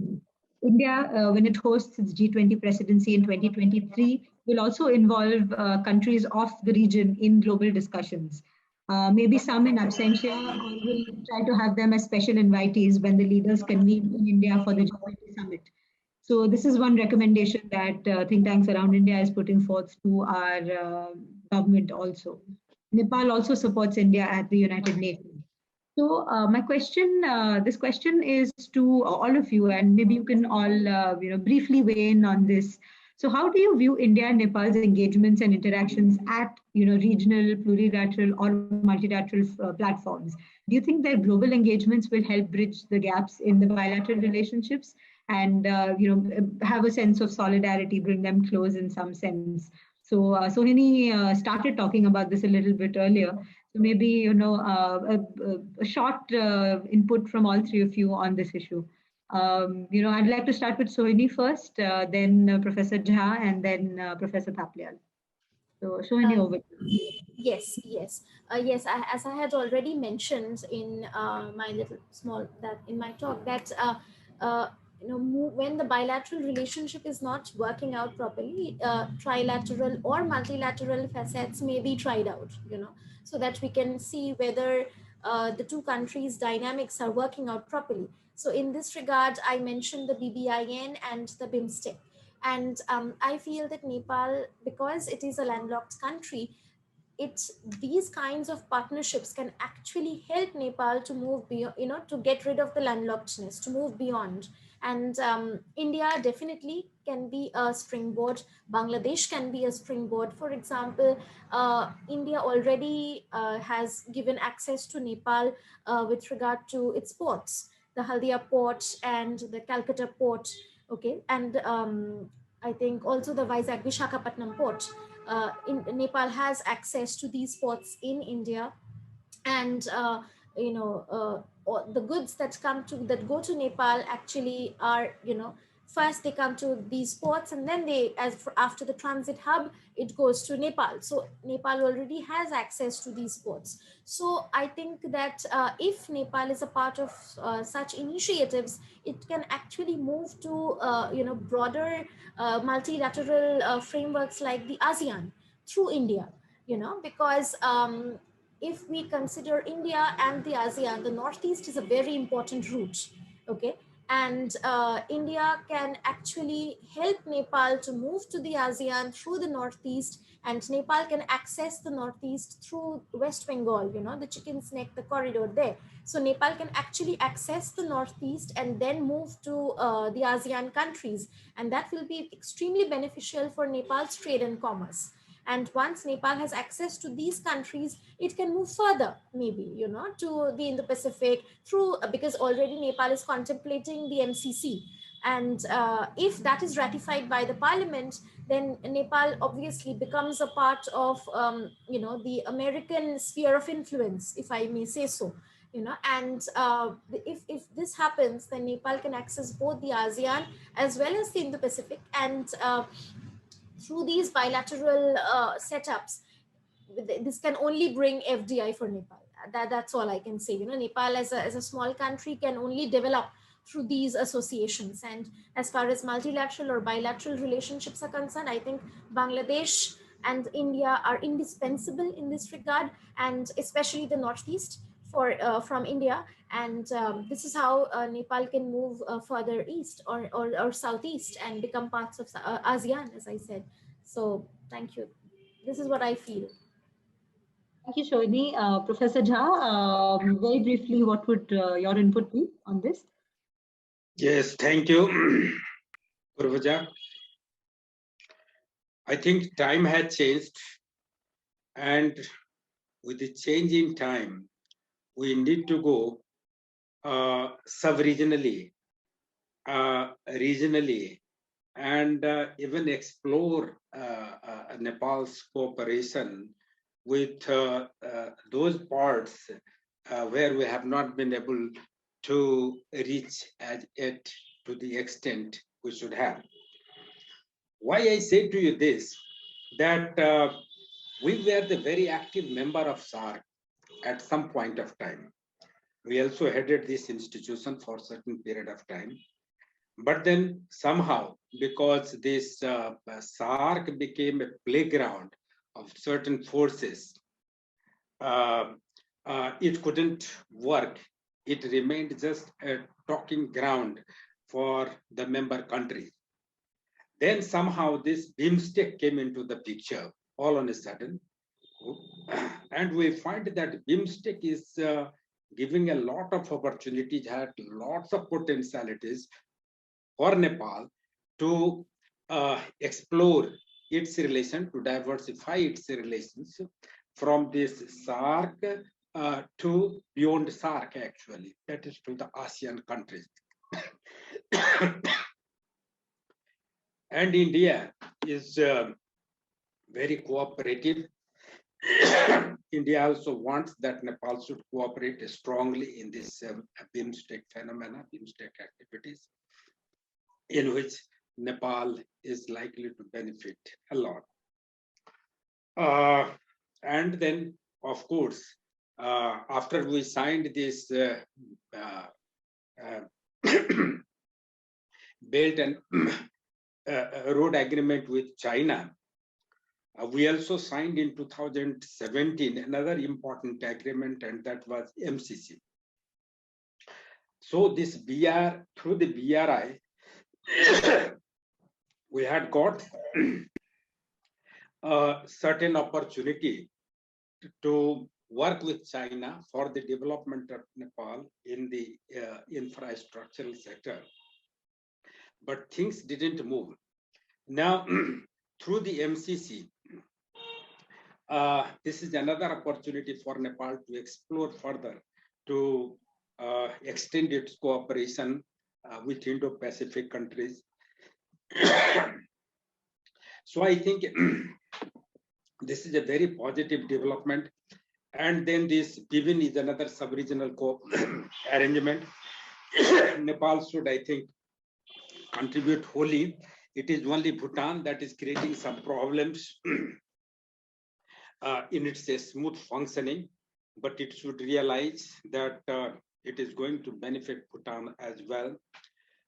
India, when it hosts its G20 presidency in 2023, will also involve countries of the region in global discussions. Maybe some in absentia, or we'll try to have them as special invitees when the leaders convene in India for the G20 summit. So this is one recommendation that think tanks around India is putting forth to our government also. Nepal also supports India at the United Nations. So my question, this question is to all of you, and maybe you can all briefly weigh in on this. So how do you view India and Nepal's engagements and interactions at regional, plurilateral, or multilateral platforms? Do you think their global engagements will help bridge the gaps in the bilateral relationships and have a sense of solidarity, bring them close in some sense? So Sohini started talking about this a little bit earlier. So maybe a short input from all three of you on this issue. I'd like to start with Sohini first, then Professor Jha, and then Professor Thapliyal. So Sohini, over to you. Yes. As I had already mentioned in in my talk, that when the bilateral relationship is not working out properly, trilateral or multilateral facets may be tried out. So that we can see whether the two countries' dynamics are working out properly. So in this regard, I mentioned the BBIN and the BIMSTEC. And I feel that Nepal, because it is a landlocked country, these kinds of partnerships can actually help Nepal to move beyond, to get rid of the landlockedness, to move beyond. And India definitely can be a springboard. Bangladesh can be a springboard. For example, India already has given access to Nepal with regard to its ports, the Haldia port and the Calcutta port. Okay, and I think also the Vizag Visakhapatnam port. Nepal has access to these ports in India, and the goods that go to Nepal actually are first they come to these ports, and then after the transit hub, it goes to Nepal. So Nepal already has access to these ports. So I think that if Nepal is a part of such initiatives, it can actually move to broader multilateral frameworks like the ASEAN through India, because if we consider India and the ASEAN, the Northeast is a very important route, okay? And India can actually help Nepal to move to the ASEAN through the Northeast, and Nepal can access the Northeast through West Bengal, the Chicken's Neck, the corridor there. So Nepal can actually access the Northeast and then move to the ASEAN countries. And that will be extremely beneficial for Nepal's trade and commerce. And once Nepal has access to these countries, it can move further, maybe, you know, to the Indo-Pacific through, because already Nepal is contemplating the MCC. And if that is ratified by the parliament, then Nepal obviously becomes a part of, you know, the American sphere of influence, if I may say so. You know, and if this happens, then Nepal can access both the ASEAN as well as the Indo-Pacific, and through these bilateral setups, this can only bring FDI for Nepal. That's all I can say. You know, Nepal as a small country can only develop through these associations. And as far as multilateral or bilateral relationships are concerned, I think Bangladesh and India are indispensable in this regard, and especially the Northeast from India. And this is how Nepal can move further east or southeast and become parts of ASEAN, as I said. So thank you. This is what I feel. Thank you, Sohini. Professor Jha, very briefly, what would your input be on this? Yes, thank you, Purvaja. I think time has changed, and with the change in time, we need to go sub-regionally, regionally, and even explore Nepal's cooperation with those parts where we have not been able to reach as yet to the extent we should have. Why I say to you this, that we were the very active member of SAARC at some point of time. We also headed this institution for a certain period of time. But then somehow, because this SAARC became a playground of certain forces, it couldn't work. It remained just a talking ground for the member countries. Then somehow this BIMSTEC came into the picture all on a sudden. And we find that BIMSTEC is giving a lot of opportunities, had lots of potentialities for Nepal to explore its relation, to diversify its relations from this SAARC to beyond SAARC, actually, that is to the ASEAN countries. And India is very cooperative. India also wants that Nepal should cooperate strongly in this BIMSTEC phenomena, BIMSTEC activities, in which Nepal is likely to benefit a lot. And then, of course, after we signed this Belt and Road Agreement with China, we also signed in 2017 another important agreement, and that was MCC. So this BR, through the BRI, we had got a certain opportunity to work with China for the development of Nepal in the infrastructural sector. But things didn't move. Now, through the MCC, this is another opportunity for Nepal to explore further, to extend its cooperation with Indo-Pacific countries. So I think this is a very positive development. And then this BIVIN is another sub-regional arrangement. Nepal should, I think, contribute wholly. It is only Bhutan that is creating some problems in its smooth functioning, but it should realize that it is going to benefit Bhutan as well.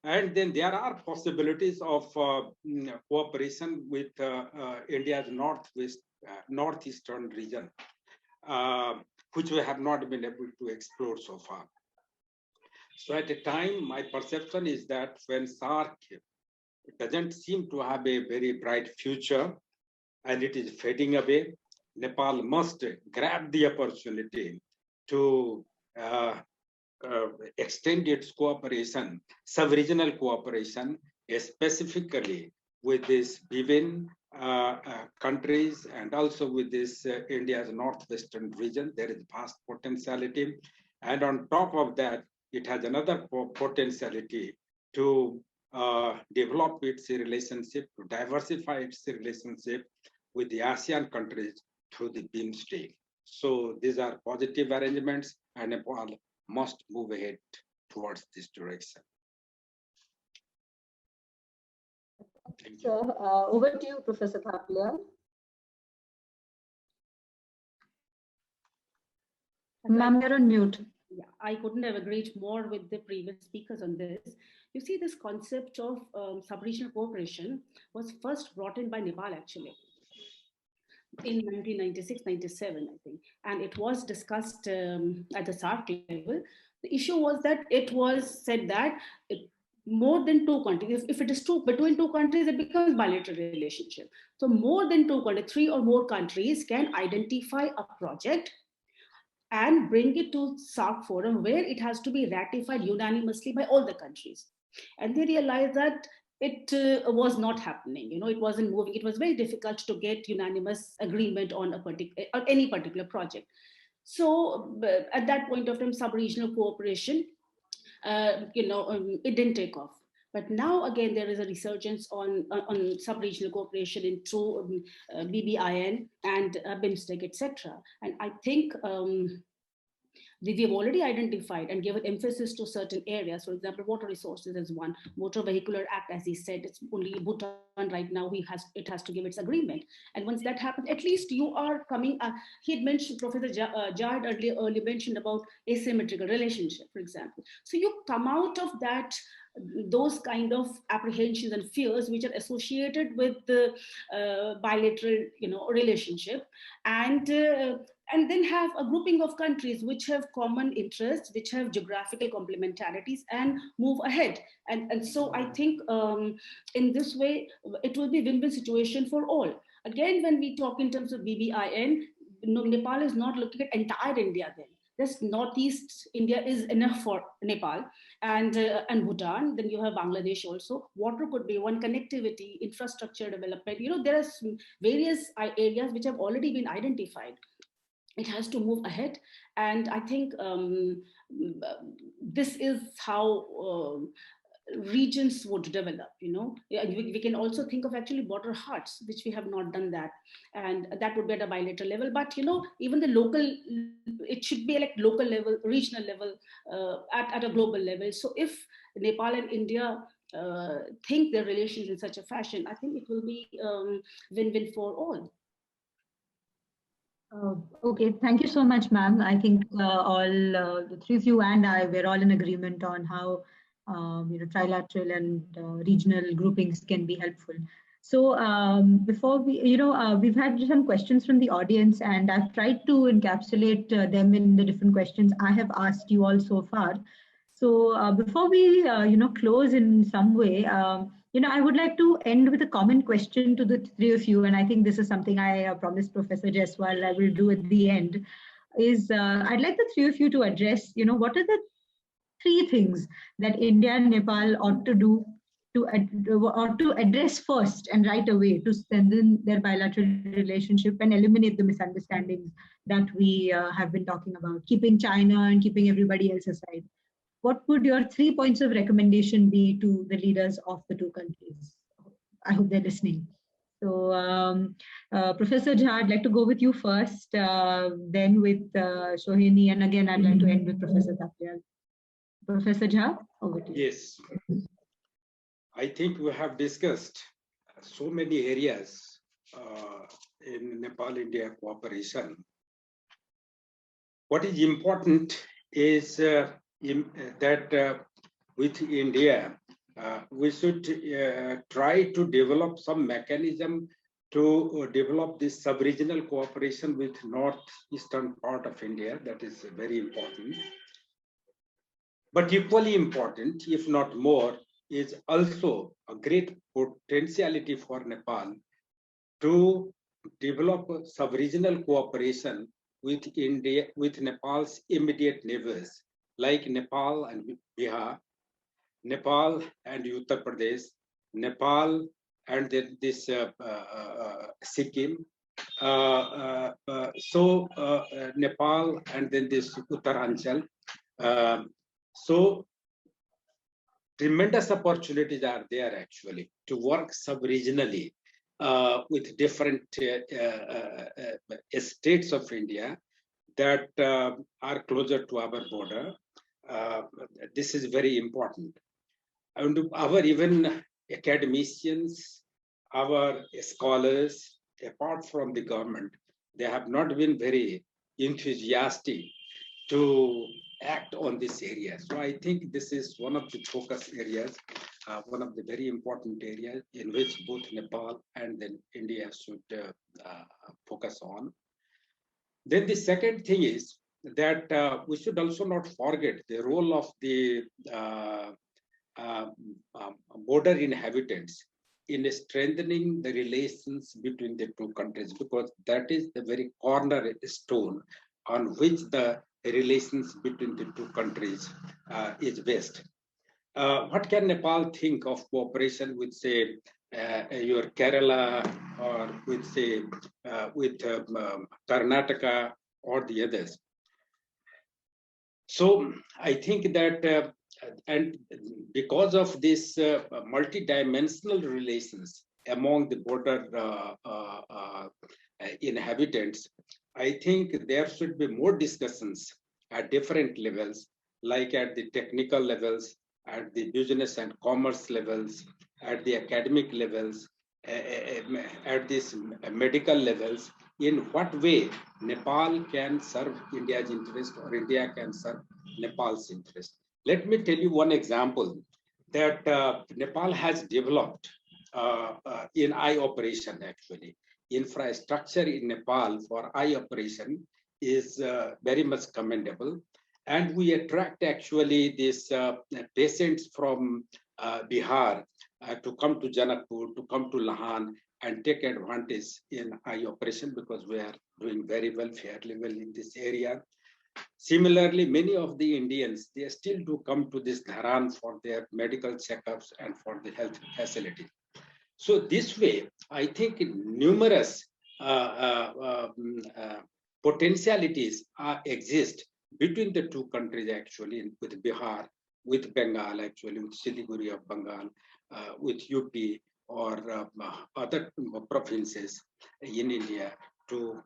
And then there are possibilities of cooperation with India's northeastern region, which we have not been able to explore so far. So at a time, my perception is that when SAARC doesn't seem to have a very bright future and it is fading away, Nepal must grab the opportunity to extend its cooperation, sub-regional cooperation, specifically with this BIVIN countries, and also with this India's northwestern region, there is vast potentiality. And on top of that, it has another potentiality to develop its relationship, to diversify its relationship with the ASEAN countries through the BIMSTEC. So these are positive arrangements, and Nepal must move ahead towards this direction. Thank you. So over to you, Professor Thaplia. Ma'am, you're on mute. Yeah, I couldn't have agreed more with the previous speakers on this. You see, this concept of sub-regional cooperation was first brought in by Nepal, actually, in 1996-97, I think, and it was discussed at the SAARC level. The issue was that it was said that more than two countries, if it is between two countries, it becomes bilateral relationship. So more than two countries, 3 or more countries can identify a project and bring it to SAARC forum where it has to be ratified unanimously by all the countries. And they realized that it was not happening. It wasn't moving. It was very difficult to get unanimous agreement on any particular project. So at that point of time, sub-regional cooperation, it didn't take off. But now again, there is a resurgence on sub-regional cooperation into BBIN and BIMSTEC, etc. And I think we have already identified and given emphasis to certain areas. For example, water resources is one. Motor Vehicular Act, as he said, it's only Bhutan right now. It has to give its agreement. And once that happens, at least you are coming. He had mentioned, Professor Jad earlier mentioned about asymmetrical relationship, for example. So you come out of that, those kind of apprehensions and fears which are associated with the bilateral, relationship, and then have a grouping of countries which have common interests, which have geographical complementarities, and move ahead. And so I think in this way, it will be a win-win situation for all. Again, when we talk in terms of BBIN, Nepal is not looking at entire India then. This Northeast India is enough for Nepal and Bhutan. Then you have Bangladesh also. Water could be one, connectivity, infrastructure development. There are various areas which have already been identified. It has to move ahead. And I think this is how regions would develop. We can also think of actually border huts, which we have not done that, and that would be at a bilateral level. But even the local, it should be like local level, regional level, at a global level. So if Nepal and India think their relations in such a fashion, I think it will be win-win for all. Okay, thank you so much, ma'am. I think all the three of you and I, we're all in agreement on how trilateral and regional groupings can be helpful. So before we, we've had some questions from the audience, and I've tried to encapsulate them in the different questions I have asked you all so far. So before we, close in some way, I would like to end with a common question to the three of you, and I think this is something I promised Professor Jaiswal I will do at the end. Is I'd like the three of you to address, what are the 3 things that India and Nepal ought to do to address first and right away to strengthen their bilateral relationship and eliminate the misunderstandings that we have been talking about, keeping China and keeping everybody else aside. What would your 3 points of recommendation be to the leaders of the 2 countries? I hope they're listening. So Professor Jha, I'd like to go with you first, then with Sohini, and again, I'd like to end with Professor Thaplia. Professor Jha, over to you. Yes. I think we have discussed so many areas in Nepal-India cooperation. What is important is that with India, we should try to develop some mechanism to develop this sub-regional cooperation with northeastern part of India. That is very important. But equally important, if not more, is also a great potentiality for Nepal to develop sub-regional cooperation with India, with Nepal's immediate neighbors, like Nepal and Bihar, Nepal and Uttar Pradesh, Nepal and then this Sikkim. Nepal, and then this Uttaranchal. So tremendous opportunities are there actually to work sub-regionally with different states of India that are closer to our border. This is very important. And our even academicians, our scholars, apart from the government, they have not been very enthusiastic to act on this area. So I think this is one of the focus areas, one of the very important areas in which both Nepal and then India should focus on. Then the second thing is that we should also not forget the role of the border inhabitants in strengthening the relations between the two countries, because that is the very cornerstone on which the relations between the two countries is based. What can Nepal think of cooperation with, say, your Kerala, or with, say, with Karnataka or the others? So I think that, and because of this multidimensional relations among the border inhabitants, I think there should be more discussions at different levels, like at the technical levels, at the business and commerce levels, at the academic levels, at these medical levels, in what way Nepal can serve India's interest or India can serve Nepal's interest. Let me tell you one example that Nepal has developed in eye operation actually. Infrastructure in Nepal for eye operation is very much commendable. And we attract actually these patients from Bihar to come to Janakpur, to come to Lahan and take advantage in eye operation, because we are doing very well, fairly well in this area. Similarly, many of the Indians, they still do come to this Dharan for their medical checkups and for the health facility. So this way, I think numerous potentialities exist between the two countries actually, with Bihar, with Bengal actually, with Siliguri of Bengal, with UP or other provinces in India to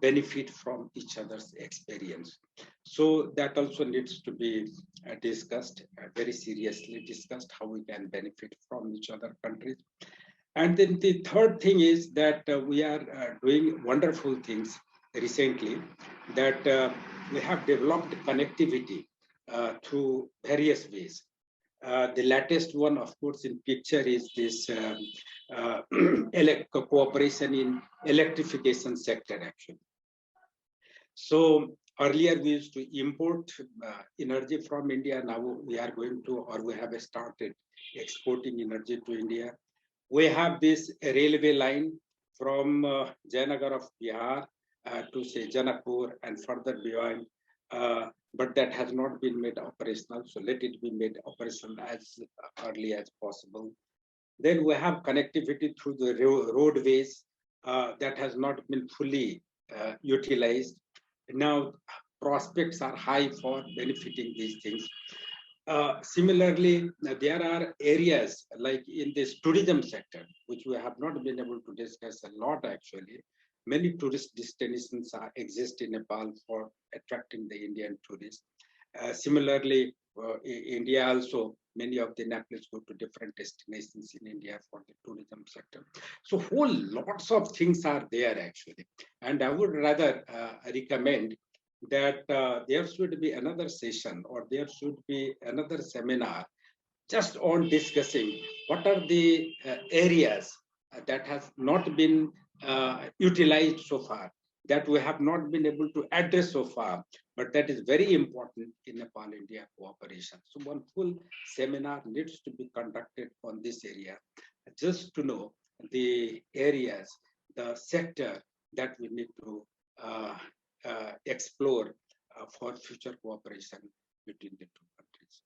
benefit from each other's experience. So that also needs to be discussed, very seriously discussed, how we can benefit from each other countries. And then the third thing is that we are doing wonderful things recently, that we have developed connectivity through various ways. The latest one, of course, in picture is this cooperation in electrification sector, actually. So earlier we used to import energy from India. Now we are going to, or we have started exporting energy to India. We have this railway line from Jayanagar of Bihar to, say, Janakpur and further beyond. But that has not been made operational. So let it be made operational as early as possible. Then we have connectivity through the roadways that has not been fully utilized. Now prospects are high for benefiting these things. Similarly, there are areas like in this tourism sector, which we have not been able to discuss a lot actually. Many tourist destinations exist in Nepal for attracting the Indian tourists. Similarly, India also, many of the Nepalese go to different destinations in India for the tourism sector. So whole lots of things are there actually. And I would rather recommend that there should be another session, or there should be another seminar just on discussing what are the areas that has not been utilized so far, that we have not been able to address so far, but that is very important in Nepal-India cooperation. So one full seminar needs to be conducted on this area, just to know the areas, the sector that we need to explore for future cooperation between the two countries.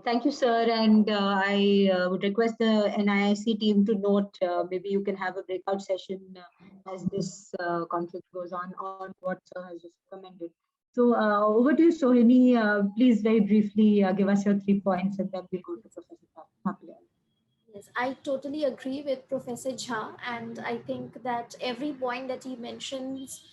Thank you, sir. And I would request the NIIC team to note, maybe you can have a breakout session as this conference goes on what sir has just recommended. So over to you, Sohini. Please very briefly give us your 3 points and then we'll go to Professor Thaplia. Yes, I totally agree with Professor Jha, and I think that every point that he mentions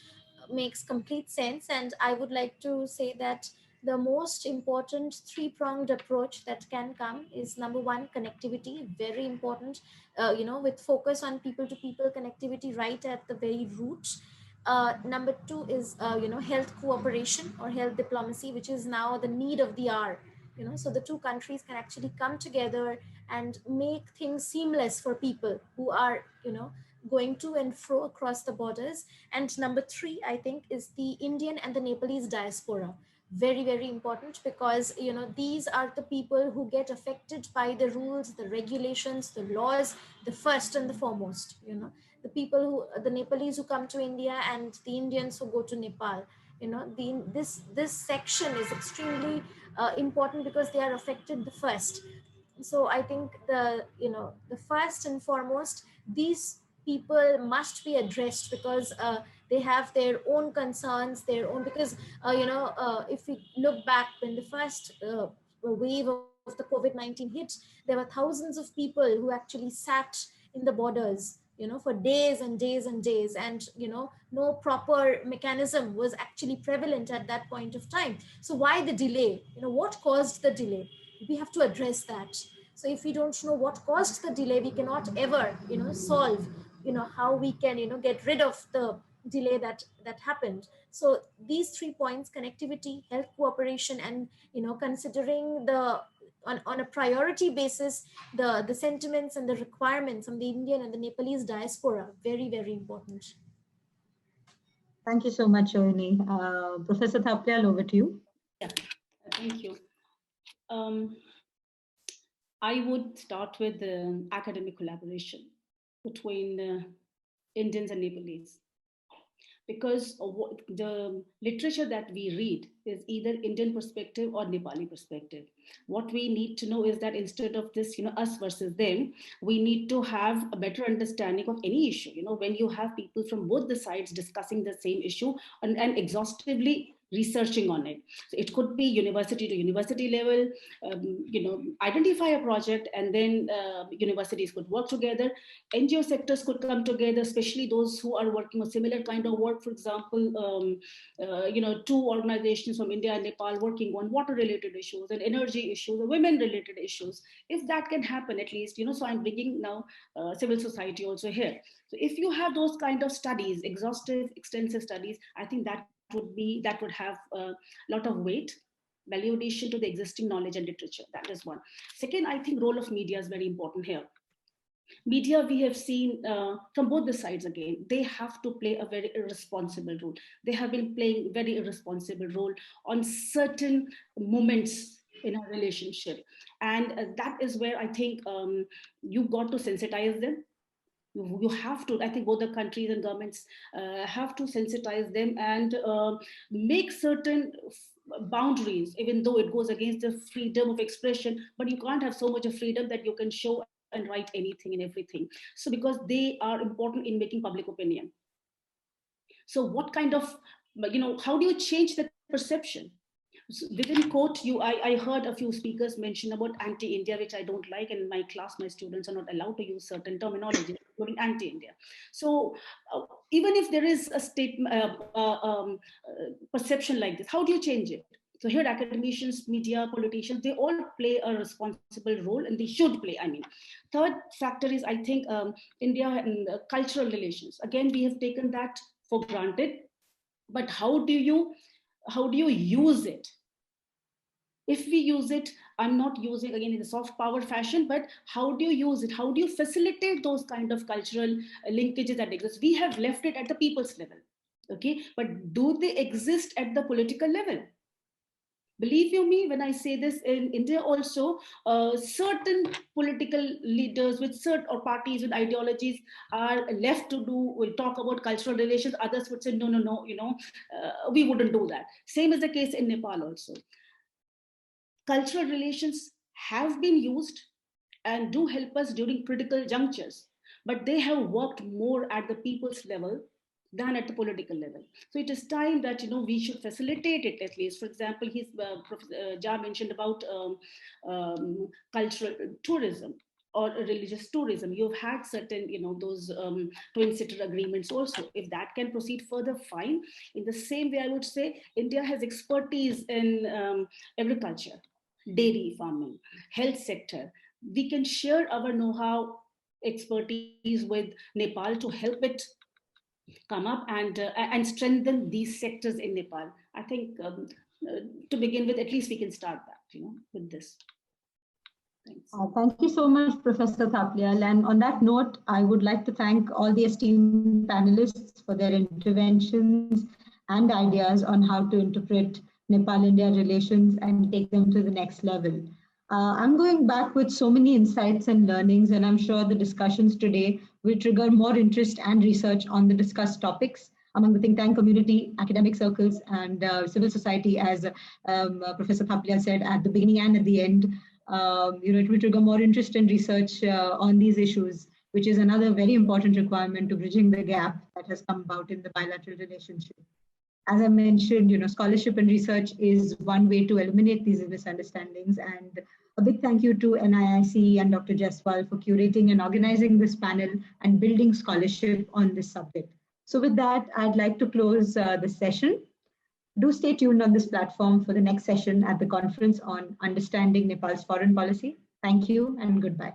makes complete sense. And I would like to say that the most important three-pronged approach that can come is number one, connectivity, very important, with focus on people-to-people connectivity right at the very root. Number two is, health cooperation or health diplomacy, which is now the need of the hour. So the two countries can actually come together and make things seamless for people who are, going to and fro across the borders. And number three, I think, is the Indian and the Nepalese diaspora. Very, very important, because these are the people who get affected by the rules, the regulations, the laws, the first and the foremost. The people who, the Nepalese who come to India and the Indians who go to Nepal. This section is extremely important because they are affected the first. So I think the first and foremost, these people must be addressed, because they have their own concerns, their own, because if we look back when the first wave of the COVID-19 hit, there were thousands of people who actually sat in the borders for days and days and days, and no proper mechanism was actually prevalent at that point of time. So why the delay? What caused the delay? We have to address that. So if we don't know what caused the delay, we cannot ever solve how we can get rid of the delay that happened. So these 3 points, connectivity, health cooperation, and considering the on a priority basis the sentiments and the requirements of the Indian and the Nepalese diaspora, very, very important. Thank you so much, Sohini. Professor Thaplia, over to you. Yeah, thank you. I would start with the academic collaboration between Indians and Nepalese, because the literature that we read is either Indian perspective or Nepali perspective. What we need to know is that instead of this, us versus them, we need to have a better understanding of any issue. When you have people from both the sides discussing the same issue and exhaustively researching on it. So it could be university to university level, identify a project, and then universities could work together. NGO sectors could come together, especially those who are working on similar kind of work. For example, two organizations from India and Nepal working on water related issues and energy issues, or women related issues. If that can happen, at least, so I'm bringing now civil society also here. So if you have those kind of studies, exhaustive, extensive studies, I think that would have a lot of weight, value addition to the existing knowledge and literature. That is one. Second, I think role of media is very important here. Media, we have seen from both the sides, again, they have to play a very irresponsible role. They have been playing very irresponsible role on certain moments in a relationship. And that is where I think you got to sensitize them. You have to, I think both the countries and governments have to sensitize them and make certain boundaries, even though it goes against the freedom of expression, but you can't have so much of freedom that you can show and write anything and everything. So because they are important in making public opinion. So what kind of, how do you change the perception? So within quote, I heard a few speakers mention about anti-India, which I don't like, and in my class, my students are not allowed to use certain terminology, including anti-India. So even if there is a perception like this, how do you change it? So here, academicians, media, politicians, they all play a responsible role, and they should play, I mean. Third factor is, I think, India and cultural relations. Again, we have taken that for granted, but how do you use it? If we use it, I'm not using again in a soft power fashion, but how do you use it? How do you facilitate those kind of cultural linkages that exist? We have left it at the people's level, okay? But do they exist at the political level? Believe you me, when I say this, in India also, certain political leaders with certain or parties with ideologies are left to will talk about cultural relations. Others would say, no, we wouldn't do that. Same is the case in Nepal also. cultural relations have been used and do help us during critical junctures, but they have worked more at the people's level than at the political level. So it is time that we should facilitate it at least. For example, Professor Jha mentioned about cultural tourism or religious tourism. You've had certain, those twin sitter agreements also. If that can proceed further, fine. In the same way, I would say India has expertise in agriculture, dairy farming, health sector. We can share our know-how, expertise with Nepal to help it come up and strengthen these sectors in Nepal. I think to begin with, at least we can start that, with this. Thanks. Thank you so much, Professor Thapliyal. And on that note, I would like to thank all the esteemed panelists for their interventions and ideas on how to interpret Nepal-India relations and take them to the next level. I'm going back with so many insights and learnings, and I'm sure the discussions today will trigger more interest and research on the discussed topics among the think tank community, academic circles, and civil society, as Professor Thapliyal said at the beginning and at the end. It will trigger more interest and research on these issues, which is another very important requirement to bridging the gap that has come about in the bilateral relationship. As I mentioned, scholarship and research is one way to eliminate these misunderstandings. And a big thank you to NIIC and Dr. Jaiswal for curating and organizing this panel and building scholarship on this subject. So with that, I'd like to close the session. Do stay tuned on this platform for the next session at the conference on understanding Nepal's foreign policy. Thank you and goodbye.